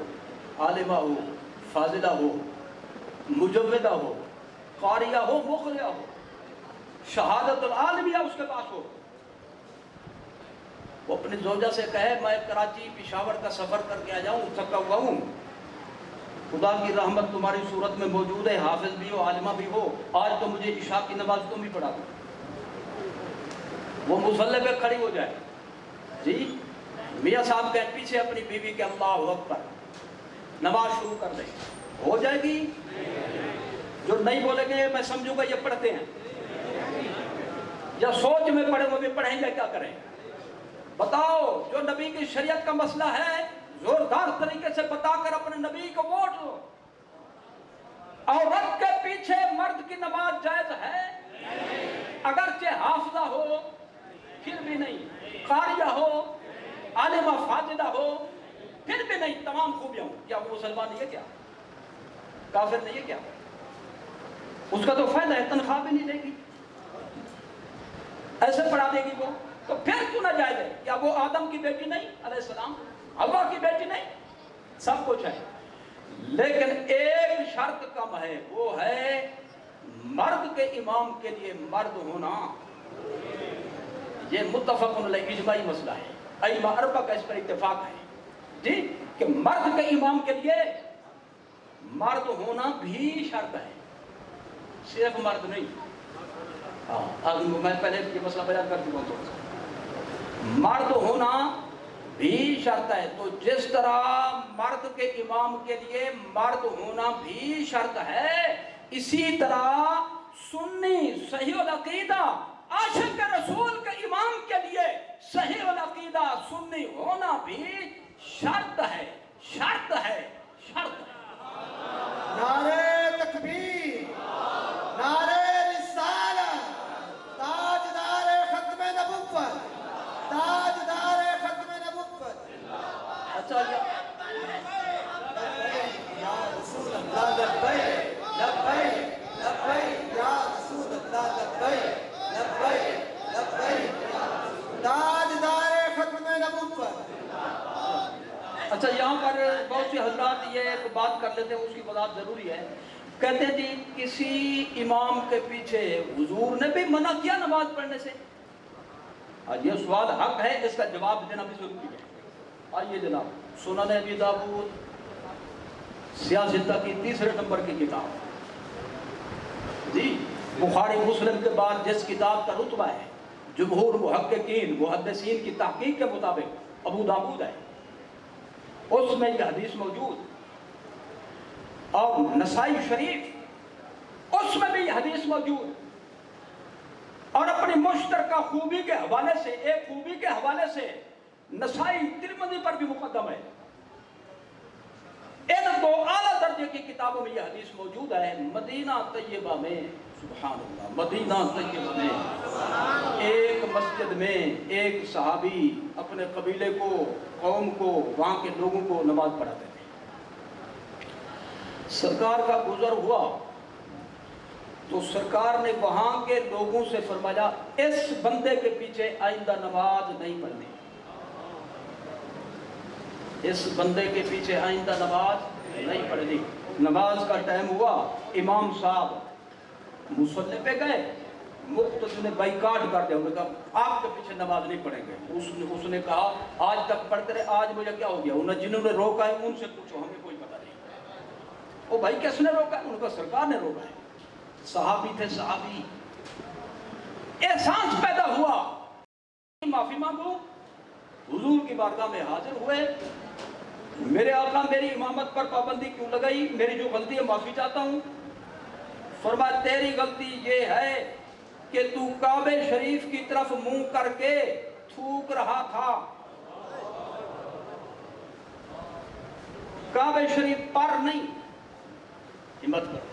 عالمہ ہو, فاضلہ ہو, مجودہ ہو, قاریہ ہو, مقریہ ہو, شہادت العالمیہ اس کے پاس ہو, وہ اپنی زوجہ سے کہے میں کراچی پشاور کا سفر کر کے آ جاؤں, تھکا ہوا ہوں, خدا کی رحمت تمہاری صورت میں موجود ہے, حافظ بھی ہو, عالمہ بھی ہو, آج تو مجھے عشاء کی نماز تم بھی پڑھا دو. وہ مصلی پہ کھڑی ہو جائے, جی میاں صاحب کے پیچھے اپنی بیوی کے اللہ اکبر نماز شروع کر دے, ہو جائے گی؟ جو نہیں بولیں گے میں سمجھوں گا یہ پڑھتے ہیں, یا سوچ میں پڑھیں وہ بھی پڑھیں گے, کیا کریں بتاؤ؟ جو نبی کی شریعت کا مسئلہ ہے زوردار طریقے سے بتا کر اپنے نبی کو ووٹ دو. عورت کے پیچھے مرد کی نماز جائز ہے اگرچہ حافظہ ہو پھر بھی نہیں, قاریہ ہو, عالمہ فاضلہ ہو پھر بھی نہیں, تمام خوبیاں ہوں. کیا وہ مسلمان نہیں ہے کیا؟ کافر نہیں ہے کیا؟ اس کا تو فائدہ ہے, تنخواہ بھی نہیں دے گی, ایسے پڑھا دے گی وہ, تو پھر کیوں نہ جائز ہے؟ کیا وہ آدم کی بیٹی نہیں علیہ السلام, حوا کی بیٹی نہیں؟ سب کچھ ہے, لیکن ایک شرط کم ہے, وہ ہے مرد کے امام کے لیے مرد ہونا. یہ متفق علیہ اجماعی مسئلہ ہے, ائمہ اربعہ کا اس پر اتفاق ہے جی, کہ مرد کے امام کے لیے مرد ہونا بھی شرط ہے, صرف مرد نہیں. میں پہلے یہ مسئلہ بیان کر چکا ہوں, مرد ہونا بھی شرط ہے. تو جس طرح مرد کے امام کے لیے مرد ہونا بھی شرط ہے, اسی طرح سنی صحیح العقیدہ عاشق رسول کے امام کے لیے صحیح العقیدہ سنی ہونا بھی شرط ہے, شرط ہے, شرط ہے. نعرہ تکبیر, نعرہ رسالت, تاجدار ختم نبوت, تاجدار ختم نبوت. اچھا یا رسول اللہ لبیک لبیک لبیک, یا رسول اللہ لبیک لبیک لبیک, تاجدار ختم نبوت. اچھا یہاں پر بہت سے حضرات یہ ایک بات کر لیتے ہیں, اس کی وضاحت ضروری ہے. کہتے ہیں جی کسی امام کے پیچھے حضور نے بھی منع کیا نماز پڑھنے سے. یہ سوال حق ہے, اس کا جواب دینا بھی ضروری ہے. آئیے جناب, سنن ابی داؤد سیاستہ کی 3 نمبر کی کتاب جی, بخاری مسلم کے بعد جس کتاب کا رتبہ ہے جمہور محققین محدثین کی تحقیق کے مطابق ابو داؤد ہے, اس میں یہ حدیث موجود, اور نسائی شریف اس میں بھی یہ حدیث موجود, اور اپنی مشترکہ خوبی کے حوالے سے, ایک خوبی کے حوالے سے نسائی ترمذی پر بھی مقدم ہے. ان 2 اعلیٰ درجے کی کتابوں میں یہ حدیث موجود ہے. مدینہ طیبہ میں, سبحان اللہ, مدینہ طیبہ میں ایک مسجد میں ایک صحابی اپنے قبیلے کو, قوم کو, وہاں کے لوگوں کو نماز پڑھاتے تھے. سرکار کا گزر ہوا تو سرکار نے وہاں کے لوگوں سے فرمایا اس بندے کے پیچھے آئندہ نماز نہیں پڑھنی, اس بندے کے پیچھے آئندہ نماز نہیں پڑھنی. نماز کا ٹائم ہوا, امام صاحب مصلی پہ گئے, مقتدی نے بائیکاٹ کر دیا, انہوں نے کہا آپ کے پیچھے نماز نہیں پڑھیں گے. اس نے کہا آج تک پڑھتے رہے, آج مجھے کیا ہو گیا؟ انہیں جنہوں نے روکا ہے ان سے پوچھو, ہمیں کوئی پتہ نہیں. وہ بھائی کس نے روکا ہے؟ انہوں نے کہا سرکار نے روکا ہے. صحابی تھے, صحابی, احساس پیدا ہوا, معافی مانگو, حضور کی بارگاہ میں حاضر ہوئے, میرے آقا میری امامت پر پابندی کیوں لگائی, میری جو غلطی ہے معافی چاہتا ہوں. فرمایا تیری غلطی یہ ہے کہ تو کعبہ شریف کی طرف منہ کر کے تھوک رہا تھا, کعبہ شریف پر نہیں. ہمت کر,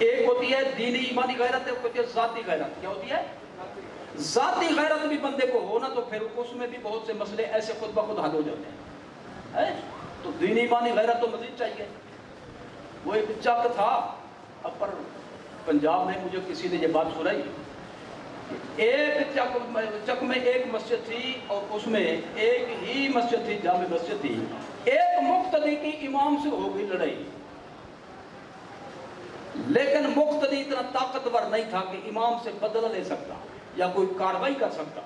ایک ہوتی ہے دینی ایمانی غیرت، ایک ہوتی ہے ذاتی غیرت. کیا ہوتی ہے؟ ذاتی غیرت بھی بندے کو ہونا تو پھر اس میں بھی بہت سے مسئلے ایسے خود بخود حل ہو جاتے ہیں. تو دینی ایمانی غیرت تو مزید چاہیے. وہ ایک چک تھا اپر پنجاب میں، مجھے کسی نے یہ بات سنائی. ایک چک میں ایک مسجد تھی اور اس میں ایک ہی مسجد تھی، جامع مسجد تھی. ایک مقتدی کی امام سے ہو گئی لڑائی، لیکن مقتدی اتنا طاقتور نہیں تھا کہ امام سے بدلہ لے سکتا یا کوئی کاروائی کر سکتا.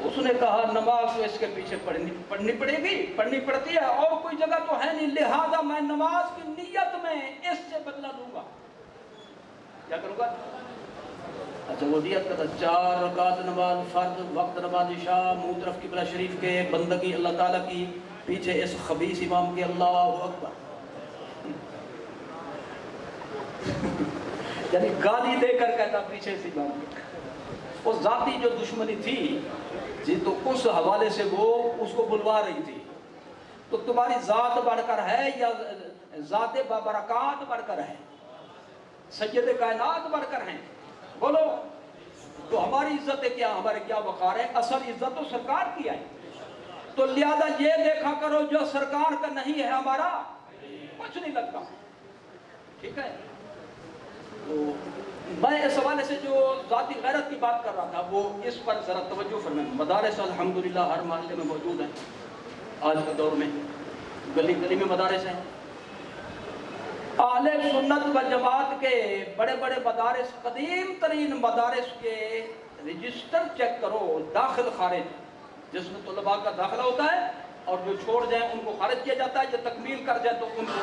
اس نے کہا نماز تو اس کے پیچھے پڑھنی پڑے گی، پڑھنی پڑتی ہے، اور کوئی جگہ تو ہے نہیں، لہذا میں نماز کی نیت میں اس سے بدلہ لوں گا. کیا کروں گا؟ اچھا وہ نیت کرتا 4 رکعت نماز فرض، وقت نماز عشاء، منہ طرف قبلہ شریف کے، بندگی اللہ تعالیٰ کی، پیچھے اس خبیث امام کے، اللہ اکبر. یعنی گالی دے کر کہتا پیچھے سے امام کے. وہ ذاتی جو دشمنی تھی جی، تو اس حوالے سے وہ اس کو بلوا رہی تھی. تو تمہاری ذات بڑھ کر ہے یا ذات بابرکات بڑھ کر ہے؟ سید کائنات بڑھ کر ہیں؟ بولو. تو ہماری عزت کیا، ہمارے کیا وقار ہے؟ اصل عزت تو سرکار کی ہے. تو لہذا یہ دیکھا کرو جو سرکار کا نہیں ہے ہمارا کچھ نہیں لگتا. ٹھیک ہے؟ تو میں اس حوالے سے جو ذاتی غیرت کی بات کر رہا تھا وہ اس پر ذرا توجہ فرمائیں. مدارس الحمدللہ ہر محلے میں موجود ہیں. آج کے دور میں گلی گلی میں مدارس ہیں. اہل سنت و جماعت کے بڑے بڑے مدارس، قدیم ترین مدارس کے رجسٹر چیک کرو، داخل خارج، جس میں طلباء کا داخلہ ہوتا ہے اور جو چھوڑ جائیں ان کو خارج کیا جاتا ہے، جو تکمیل کر جائے تو ان کو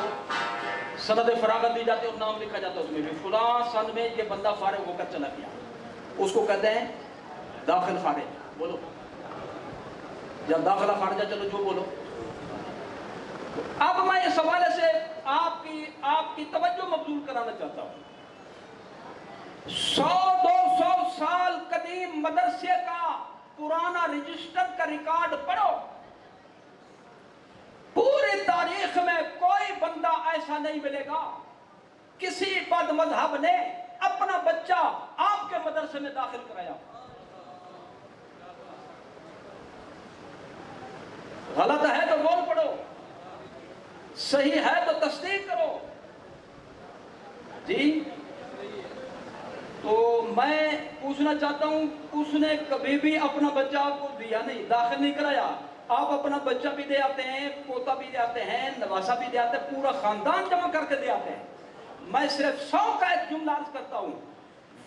سند فراغت دی جاتی ہے اور نام لکھا جاتا ہے اس میں بھی فلاں سن میں یہ بندہ فارغ ہو کر چلا گیا. اس کو کہتے ہیں داخل خارج. بولو یا داخلہ خارجہ، چلو جو بولو. اب میں اس حوالے سے آپ کی توجہ مبذول کرانا چاہتا ہوں. 100-200 سال قدیم مدرسے کا پرانا رجسٹر کا ریکارڈ پڑھو. پوری تاریخ میں کوئی بندہ ایسا نہیں ملے گا کسی بد مذہب نے اپنا بچہ آپ کے مدرسے میں داخل کرایا. غلط ہے تو بول پڑو، صحیح ہے تو تصدیق کرو. جی تو میں پوچھنا چاہتا ہوں، اس نے کبھی بھی اپنا بچہ آپ کو دیا نہیں، داخل نہیں کرایا. آپ اپنا بچہ بھی دے آتے ہیں، پوتا بھی دے آتے ہیں، نواسا بھی دے آتے ہیں، پورا خاندان جمع کر کے دے آتے ہیں. میں صرف 100 کا ایک جملہ عرض کرتا ہوں،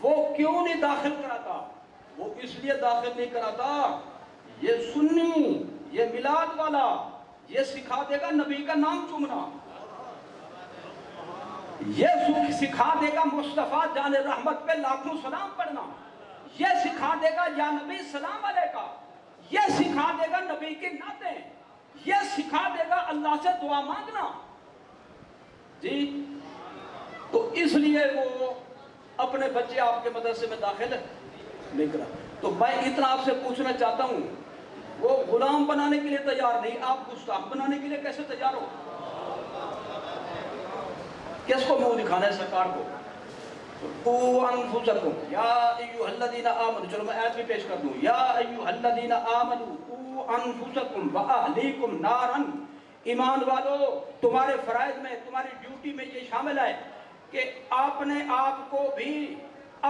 وہ کیوں نہیں داخل کراتا؟ وہ اس لیے داخل نہیں کراتا، یہ سنی، یہ میلاد والا یہ سکھا دے گا نبی کا نام چومنا، یہ سکھا دے گا مصطفیٰ جان رحمت پہ لاکھوں سلام پڑھنا، یہ سکھا دے گا یا نبی سلام علیکہ، یہ سکھا دے گا نبی کی نعتیں، یہ سکھا دے گا اللہ سے دعا مانگنا. جی تو اس لیے وہ اپنے بچے آپ کے مدرسے میں داخل نہیں کرا. تو میں اتنا آپ سے پوچھنا چاہتا ہوں، وہ غلام بنانے کے لیے تیار نہیں، آپ گستاخ بنانے کے لیے کیسے تیار ہو؟ کس کو منہ دکھانا ہے سرکار کو؟ قُوْ أَنفُسَكُمْ یا ایھا الذین آمنوا. چلو میں آیت بھی پیش کر دوں. یا ایھا الذین آمنوا قُوْ أَنفُسَكُمْ وَأَهْلِيكُمْ نَارًا. ایمان والو، تمہارے فرائض میں، تمہاری ڈیوٹی میں یہ شامل ہے کہ آپ نے آپ کو بھی،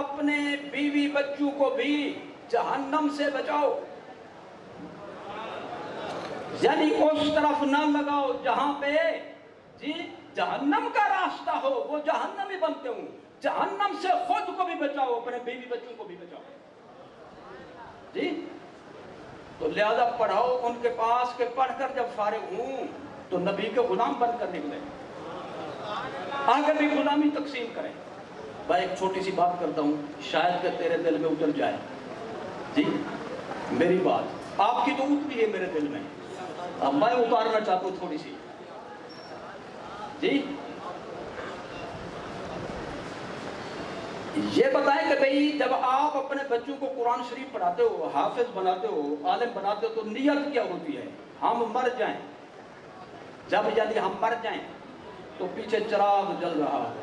اپنے بیوی بچوں کو بھی جہنم سے بچاؤ. یعنی اس طرف نہ لگاؤ جہاں پہ جی جہنم کا راستہ ہو، وہ جہنمی بنتے ہوں. جہنم سے خود کو بھی بچاؤ، اپنے بیوی بچوں کو بھی بچاؤ. جی تو لہذا پڑھاؤ ان کے پاس کہ پڑھ کر جب فارغ ہوں تو نبی کے غلام بن کر نکلے، آگے بھی غلامی تقسیم کریں. میں ایک چھوٹی سی بات کرتا ہوں، شاید کہ تیرے دل میں اتر جائے. جی میری بات آپ کی تو اتری ہے میرے دل میں، اب میں اتارنا چاہتا ہوں تھوڑی سی. جی یہ بتائیں کہ بھئی جب آپ اپنے بچوں کو قرآن شریف پڑھاتے ہو، حافظ بناتے ہو، عالم بناتے ہو، تو نیت کیا ہوتی ہے؟ ہم مر جائیں، جب یعنی ہم مر جائیں تو پیچھے چراغ جل رہا ہو،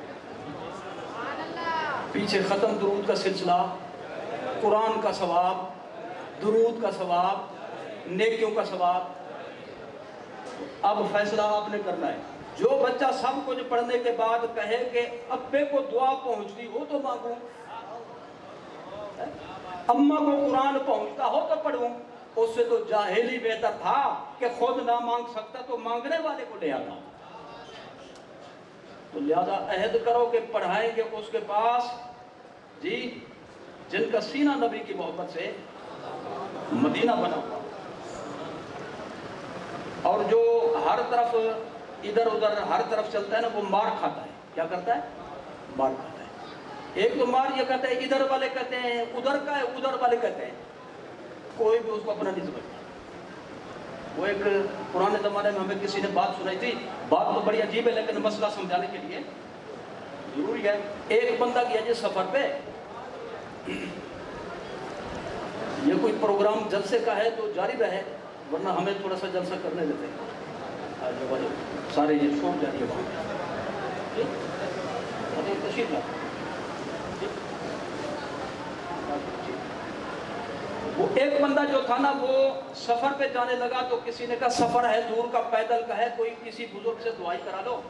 پیچھے ختم درود کا سلسلہ، قرآن کا ثواب، درود کا ثواب، نیکیوں کا ثواب۔ اب فیصلہ آپ نے کرنا ہے۔ جو بچہ سب کچھ پڑھنے کے بعد کہے کہ ابے کو دعا پہنچتی ہو تو مانگوں، اماں کو قرآن پہنچتا ہو تو پڑھوں، اس سے تو جاہل ہی بہتر تھا کہ خود نہ مانگ سکتا تو مانگنے والے کو لے آتا۔ تو لہذا عہد کرو کہ پڑھائیں گے اس کے پاس جی جن کا سینہ نبی کی محبت سے مدینہ بنا ہوا، اور جو ہر طرف ادھر ادھر ہر طرف چلتا ہے نا وہ مار کھاتا ہے۔ کیا کرتا ہے؟ مار کھاتا ہے۔ ایک تو مار یہ کہتا ہے، ادھر والے کہتے ہیں ادھر کا ہے، ادھر والے کہتے ہیں، کوئی بھی اس کو اپنا نہیں سمجھتا۔ وہ ایک پرانے زمانے میں ہمیں کسی نے بات سنائی تھی، بات تو بڑی عجیب ہے لیکن مسئلہ سمجھانے کے لیے ضروری ہے۔ ایک بندہ گیا جی سفر پہ، یہ کوئی پروگرام جلسے کا ہے تو جاری رہے، ورنہ ہمیں تھوڑا سا جلسہ کرنے دیتے ہیں، سارے یہ شور جاری ہے وہاں تشریف لا۔ وہ ایک بندہ جو تھا نا وہ سفر پہ جانے لگا تو کسی نے کہا سفر ہے دور کا، پیدل کا ہے، کوئی کسی بزرگ سے دعائی کرا لو،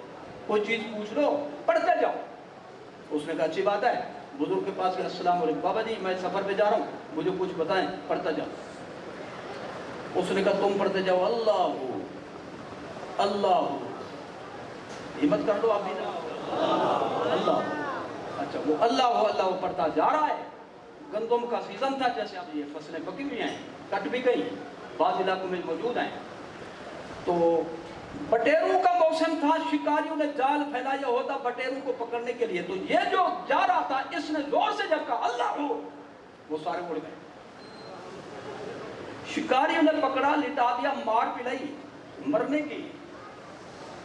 کوئی چیز پوچھ لو، پڑھتے جاؤ۔ اس نے کہا اچھی بات ہے، بزرگ کے پاس گیا، السلام علیکم بابا جی میں سفر پہ جا رہا ہوں، مجھے کچھ بتائیں، پڑھتا جاؤ۔ اس نے کہا تم پڑھتے جاؤ اللہ ہو اللہ ہو، ہمت کر لو آپ بھی اللہ ہو۔ اچھا وہ اللہ ہو پڑھتا جا رہا ہے۔ گندم کا سیزن تھا، جیسے اب یہ فصلیں پکی ہوئی ہیں، کٹ بھی گئی، بعض علاقوں میں موجود ہیں، تو بٹیروں کا موسم تھا، شکاریوں نے جال پھیلایا ہوتا بٹیروں کو پکڑنے کے لیے، تو یہ جو جا رہا تھا اس نے زور سے جب کہا اللہ ہو، وہ سارے اڑ گئے۔ شکاریوں نے پکڑا، لٹا دیا، مار پلائی، مرنے کی۔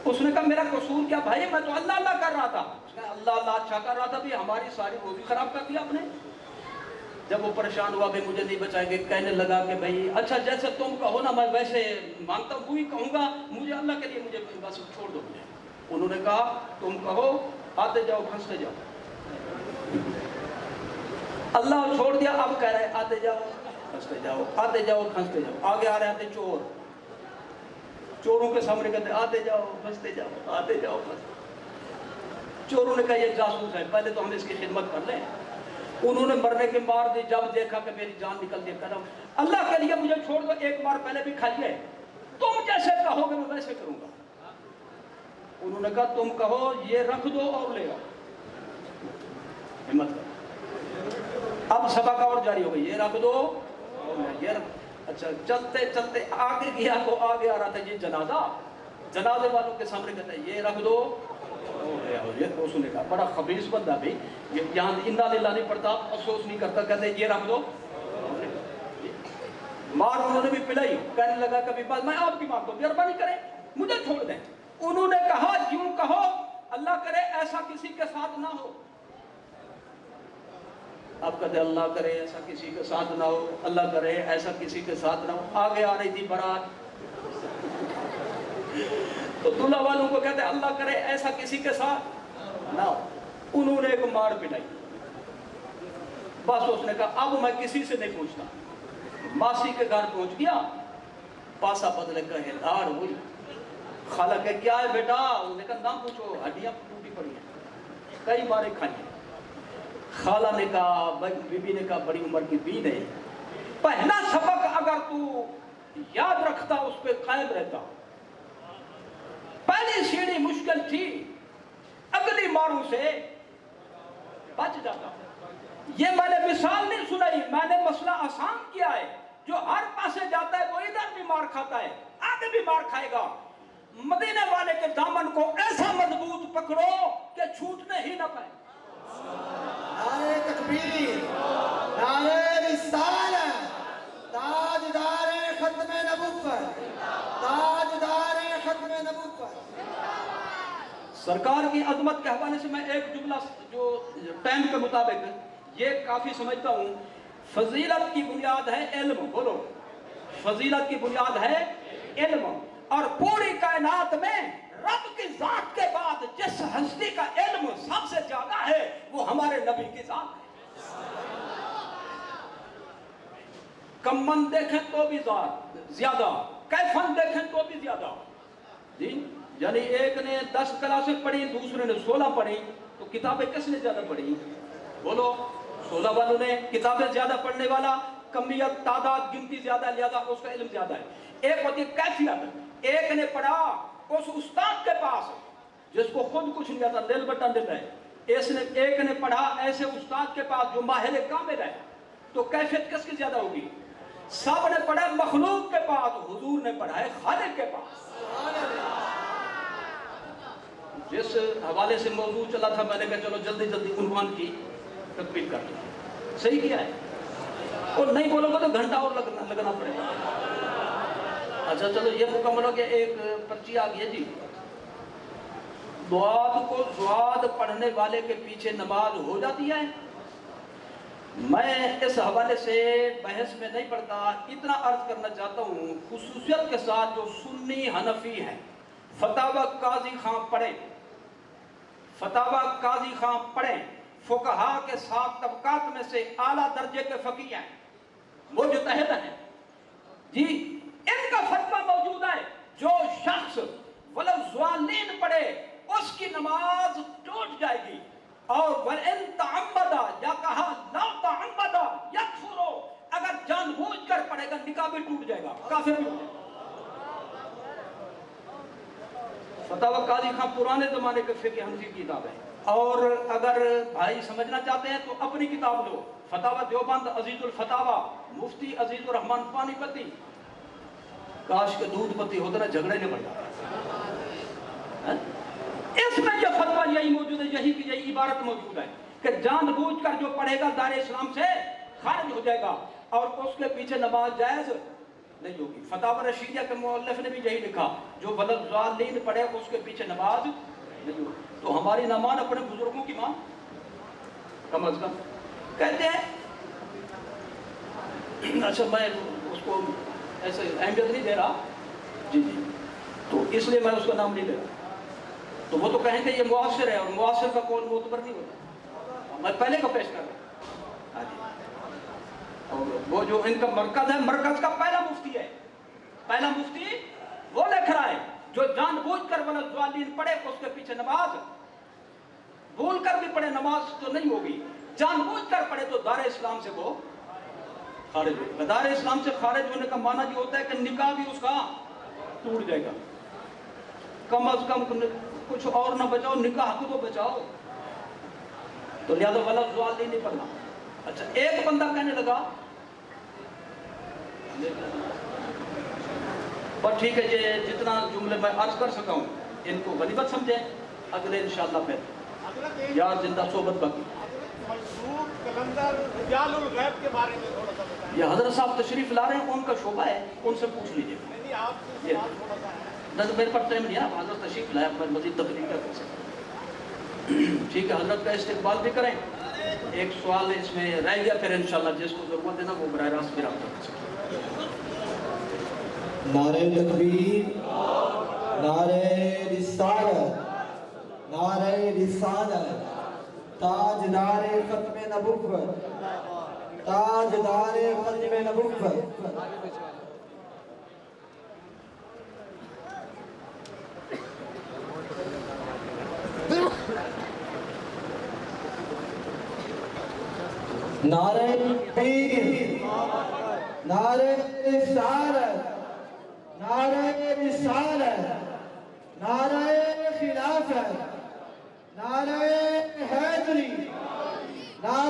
اس نے کہا میرا قصور کیا بھائی، میں تو اللہ اللہ کر رہا تھا۔ اس نے اللہ اللہ اچھا کر رہا تھا بھی، ہماری ساری روزی خراب کر دیا آپ نے۔ جب وہ پریشان ہوا بھی مجھے نہیں بچائیں گے، کہنے لگا کہ بھائی اچھا جیسے تم کہو نا میں ویسے مانگتا ہوں، وہی کہوں گا، مجھے اللہ کے لیے مجھے بس چھوڑ دو مجھے۔ انہوں نے کہا تم کہو، آتے جاؤ پھنستے جاؤ۔ اللہ چھوڑ دیا، اب کہہ رہے آتے جاؤ پھنستے جاؤ، آتے جاؤ پھنستے جاؤ۔ آگے آ رہے تھے چور، چوروں کے سامنے کہتے آتے جاؤ پھنستے جاؤ، آتے جاؤ پھنستے۔ چوروں نے کہا یہ جاسوس ہے، پہلے تو ہم اس کی خدمت کر لیں۔ انہوں نے مرنے کے مار دی، جب دیکھا کہ میری جان نکل دی، کہا اللہ کے لیے مجھے چھوڑ دو، ایک مار پہلے بھی کھائیے، تم جیسے کہو گے میں ویسے کروں گا۔ انہوں نے کہا تم کہو یہ رکھ دو اور لے آؤ، ہمت کرو۔ اب سبق اور جاری ہو گئی، یہ رکھ دو اور یہ رکھ۔ اچھا چلتے چلتے آگے گیا تو آگے آ رہا تھا یہ جنازہ، جنازے والوں کے سامنے کہتا ہے یہ رکھ دو۔ اس نے کہا بڑا خبیث بندہ بھی، یہاں انا للہ نہیں پڑھتا، افسوس نہیں کرتا، کہتے یہ رکھ دو۔ مار انہوں نے بھی پلائی، کہنے لگا کبھی بات میں آپ کی مانگتا ہوں، مہربانی کریں مجھے چھوڑ دیں۔ انہوں نے کہا یوں کہو اللہ کرے ایسا کسی کے ساتھ نہ ہو۔ اب کہتے اللہ کرے ایسا کسی کے ساتھ نہ ہو، اللہ کرے ایسا کسی کے ساتھ نہ ہو۔ آگے آ رہی تھی بارات، تو دلہا والوں کو کہتے اللہ کرے ایسا کسی کے ساتھ نہ ہو۔ انہوں نے ایک مار پٹائی، بس اس نے کہا اب میں کسی سے نہیں پوچھتا۔ ماسی کے گھر پہنچ گیا، پاسا بدلے کا ہلار ہوئی، خالہ کہ کیا ہے بیٹا؟ انہوں نے کہا نہ پوچھو، ہڈیاں ٹوٹی پڑی ہیں، کئی مارے کھائی ہیں۔ خالہ نے کہا، بی بی نے کہا بڑی عمر کی بین ہے، پہلا سبق اگر تو یاد رکھتا اس پہ قائم رہتا، پہلی سیڑھی مشکل تھی، اگلی ماروں سے بچ جاتا۔ یہ میں نے مثال نہیں سنائی، میں نے مسئلہ آسان کیا ہے۔ جو ہر پاسے جاتا ہے وہ ادھر بھی مار کھاتا ہے، آگے بھی مار کھائے گا۔ مدینے والے کے دامن کو ایسا مضبوط پکڑو کہ چھوٹنے ہی نہ پائے۔ نعرہ تکبیر، نعرہ رسالت، تاجدار ختم نبوت، تاجدار ختم نبوت۔ سرکار کی عظمت کے حوالے سے میں ایک جملہ جو ٹائم کے مطابق یہ کافی سمجھتا ہوں، فضیلت کی بنیاد ہے علم، بولو فضیلت کی بنیاد ہے علم، اور پوری کائنات میں رب کی ذات کے بعد جس ہستی کا علم سب سے زیادہ ہے وہ ہمارے نبی کی ذات ہے۔ کمن دیکھیں تو بھی زیادہ، کیفن دیکھیں تو بھی زیادہ جی، یعنی ایک نے 10 کلاسیں پڑھی، دوسرے نے 16 پڑھی، تو کتابیں کس نے زیادہ پڑھی؟ بولو 16 والوں نے کتابیں زیادہ پڑھنے والا، کمیت تعداد گنتی زیادہ لہذا اس کا علم زیادہ ہے۔ ایک ہوتی ہے کیفیت، ایک نے پڑھا اس استاد کے پاس جس کو خود کچھ نہیں آتا، دل بٹن دیتا ہے، ایک نے پڑھا ایسے استاد کے پاس جو ماہر کامل ہے، تو کیفیت کس کی زیادہ ہوگی؟ سب نے پڑھا مخلوق کے پاس، حضور نے پڑھا ہے خالق کے پاس۔ جس حوالے سے موضوع چلا تھا میں نے کہا چلو جلدی جلدی عنوان کی تکمیل کر دیں، صحیح کیا ہے، اور نہیں بولو گے تو گھنٹہ اور لگنا پڑے گا۔ اچھا چلو یہ مکمل ہو گیا، ایک پرچی آ گئی ہے جی، دعات کو زواد پڑھنے والے کے پیچھے نماز ہو جاتی ہے؟ میں اس حوالے سے بحث میں نہیں پڑھتا، اتنا عرض کرنا چاہتا ہوں خصوصیت کے ساتھ جو سنی حنفی ہیں، فتاوی قاضی خان پڑھیں، فتاوی قاضی خان پڑھیں، فقہا کے 7 طبقات میں سے اعلیٰ درجے کے فقیہ ہیں، مجتہد ہیں جی، ان کا فتویٰ موجود ہے، جو شخص ولو ضالین پڑھے اس کی نماز ٹوٹ جائے گی، اور وَإِن تَعَمَّدَ یا کہا لَا تَعَمَّدَ يَكْفُرُ، اگر جان بوجھ کر پڑھے گا نکاح بھی ٹوٹ جائے گا، کافر بھی ہو جائے گا۔ فتاوی قاضی خان پرانے زمانے کے فقہ حنفی کی کتاب ہے، اور اگر بھائی سمجھنا چاہتے ہیں تو اپنی کتاب لو، فتاوی دیوبند عزیز الفتاوی، مفتی عزیز الرحمن پانی پتی، کاش کے دودھ پتی ہوتا نا جھگڑے نہیں پڑتا، اس میں یہ فتویٰ یہی موجود ہے، یہی کی یہی عبارت موجود ہے کہ جان بوجھ کر جو پڑھے گا دار اسلام سے خارج ہو جائے گا، اور اس کے پیچھے نماز جائز نہیں ہوگی۔ فتاوی رشیدیہ کے مؤلف نے بھی یہی لکھا، جو ولد ضالین پڑھے اس کے پیچھے نماز نہیں ہوگی۔ تو ہماری نہ مان، اپنے بزرگوں کی مان کم از کم۔ کہتے ہیں اچھا میں اس کو ایسے اہمیت نہیں دے رہا جی جی، تو اس لیے میں اس کا نام نہیں لے رہا، تو وہ تو کہیں کہ یہ معاصر ہے، اور معاصر کا قول معتبر نہیں ہوتا، میں پہلے کا پیش کر رہا ہوں۔ اور وہ جو ان کا مرکز ہے، مرکز کا پہلا مفتی ہے، پہلا مفتی وہ لکھ رہا ہے جو جان بوجھ کر ولد ضالین پڑھے اس کے پیچھے نماز، بھول کر بھی پڑھے نماز تو نہیں ہوگی، جان بوجھ کر پڑھے تو دار اسلام سے وہ خارج ہوگا۔ دار اسلام سے خارج ہونے کا معنی یہ ہوتا ہے کہ نکاح بھی اس کا ٹوٹ جائے گا، کم از کم کچھ اور نہ بچاؤ نکاح کو تو بچاؤ، تو لہذا ولد ضالین نہیں پڑھنا۔ اچھا ایک بندہ کہنے لگا بس ٹھیک ہے یہ جتنا جملے میں عرض کر سکا ہوں ان کو غنیمت سمجھیں، اگلے انشاءاللہ پھر یار زندہ صحبت باقی۔ کلندر رجال الغیب کے بارے میں تھوڑا سا بتائیں۔ یہ حضرت صاحب تشریف لا رہے ہیں، ان کا شعبہ ہے، ان سے پوچھ لیجیے۔ نہیں آپ سے سوال تھوڑا سا ہے۔ میرے پر ٹائم نہیں ہے، حضرت تشریف لائے، میں مزید تقریر کر سکتا ہوں۔ ٹھیک ہے، حضرت کا استقبال بھی کریں۔ ایک سوال اس میں رہ گیا، پھر انشاءاللہ جس کو ضرورت ہے نا وہ براہ راست بھی رابطہ کر سکتے ہیں۔ نعرہ تکبیر، نعرہ رسالت، نعرہ رسالت، تاجدار ختم نبوت، تاجدار ختم نبوت۔ نعرہ تکبیر، نعرہ رسالت، نعرہ رسالت، نعرہ خلافت، نعرہ حیدری، نعرہ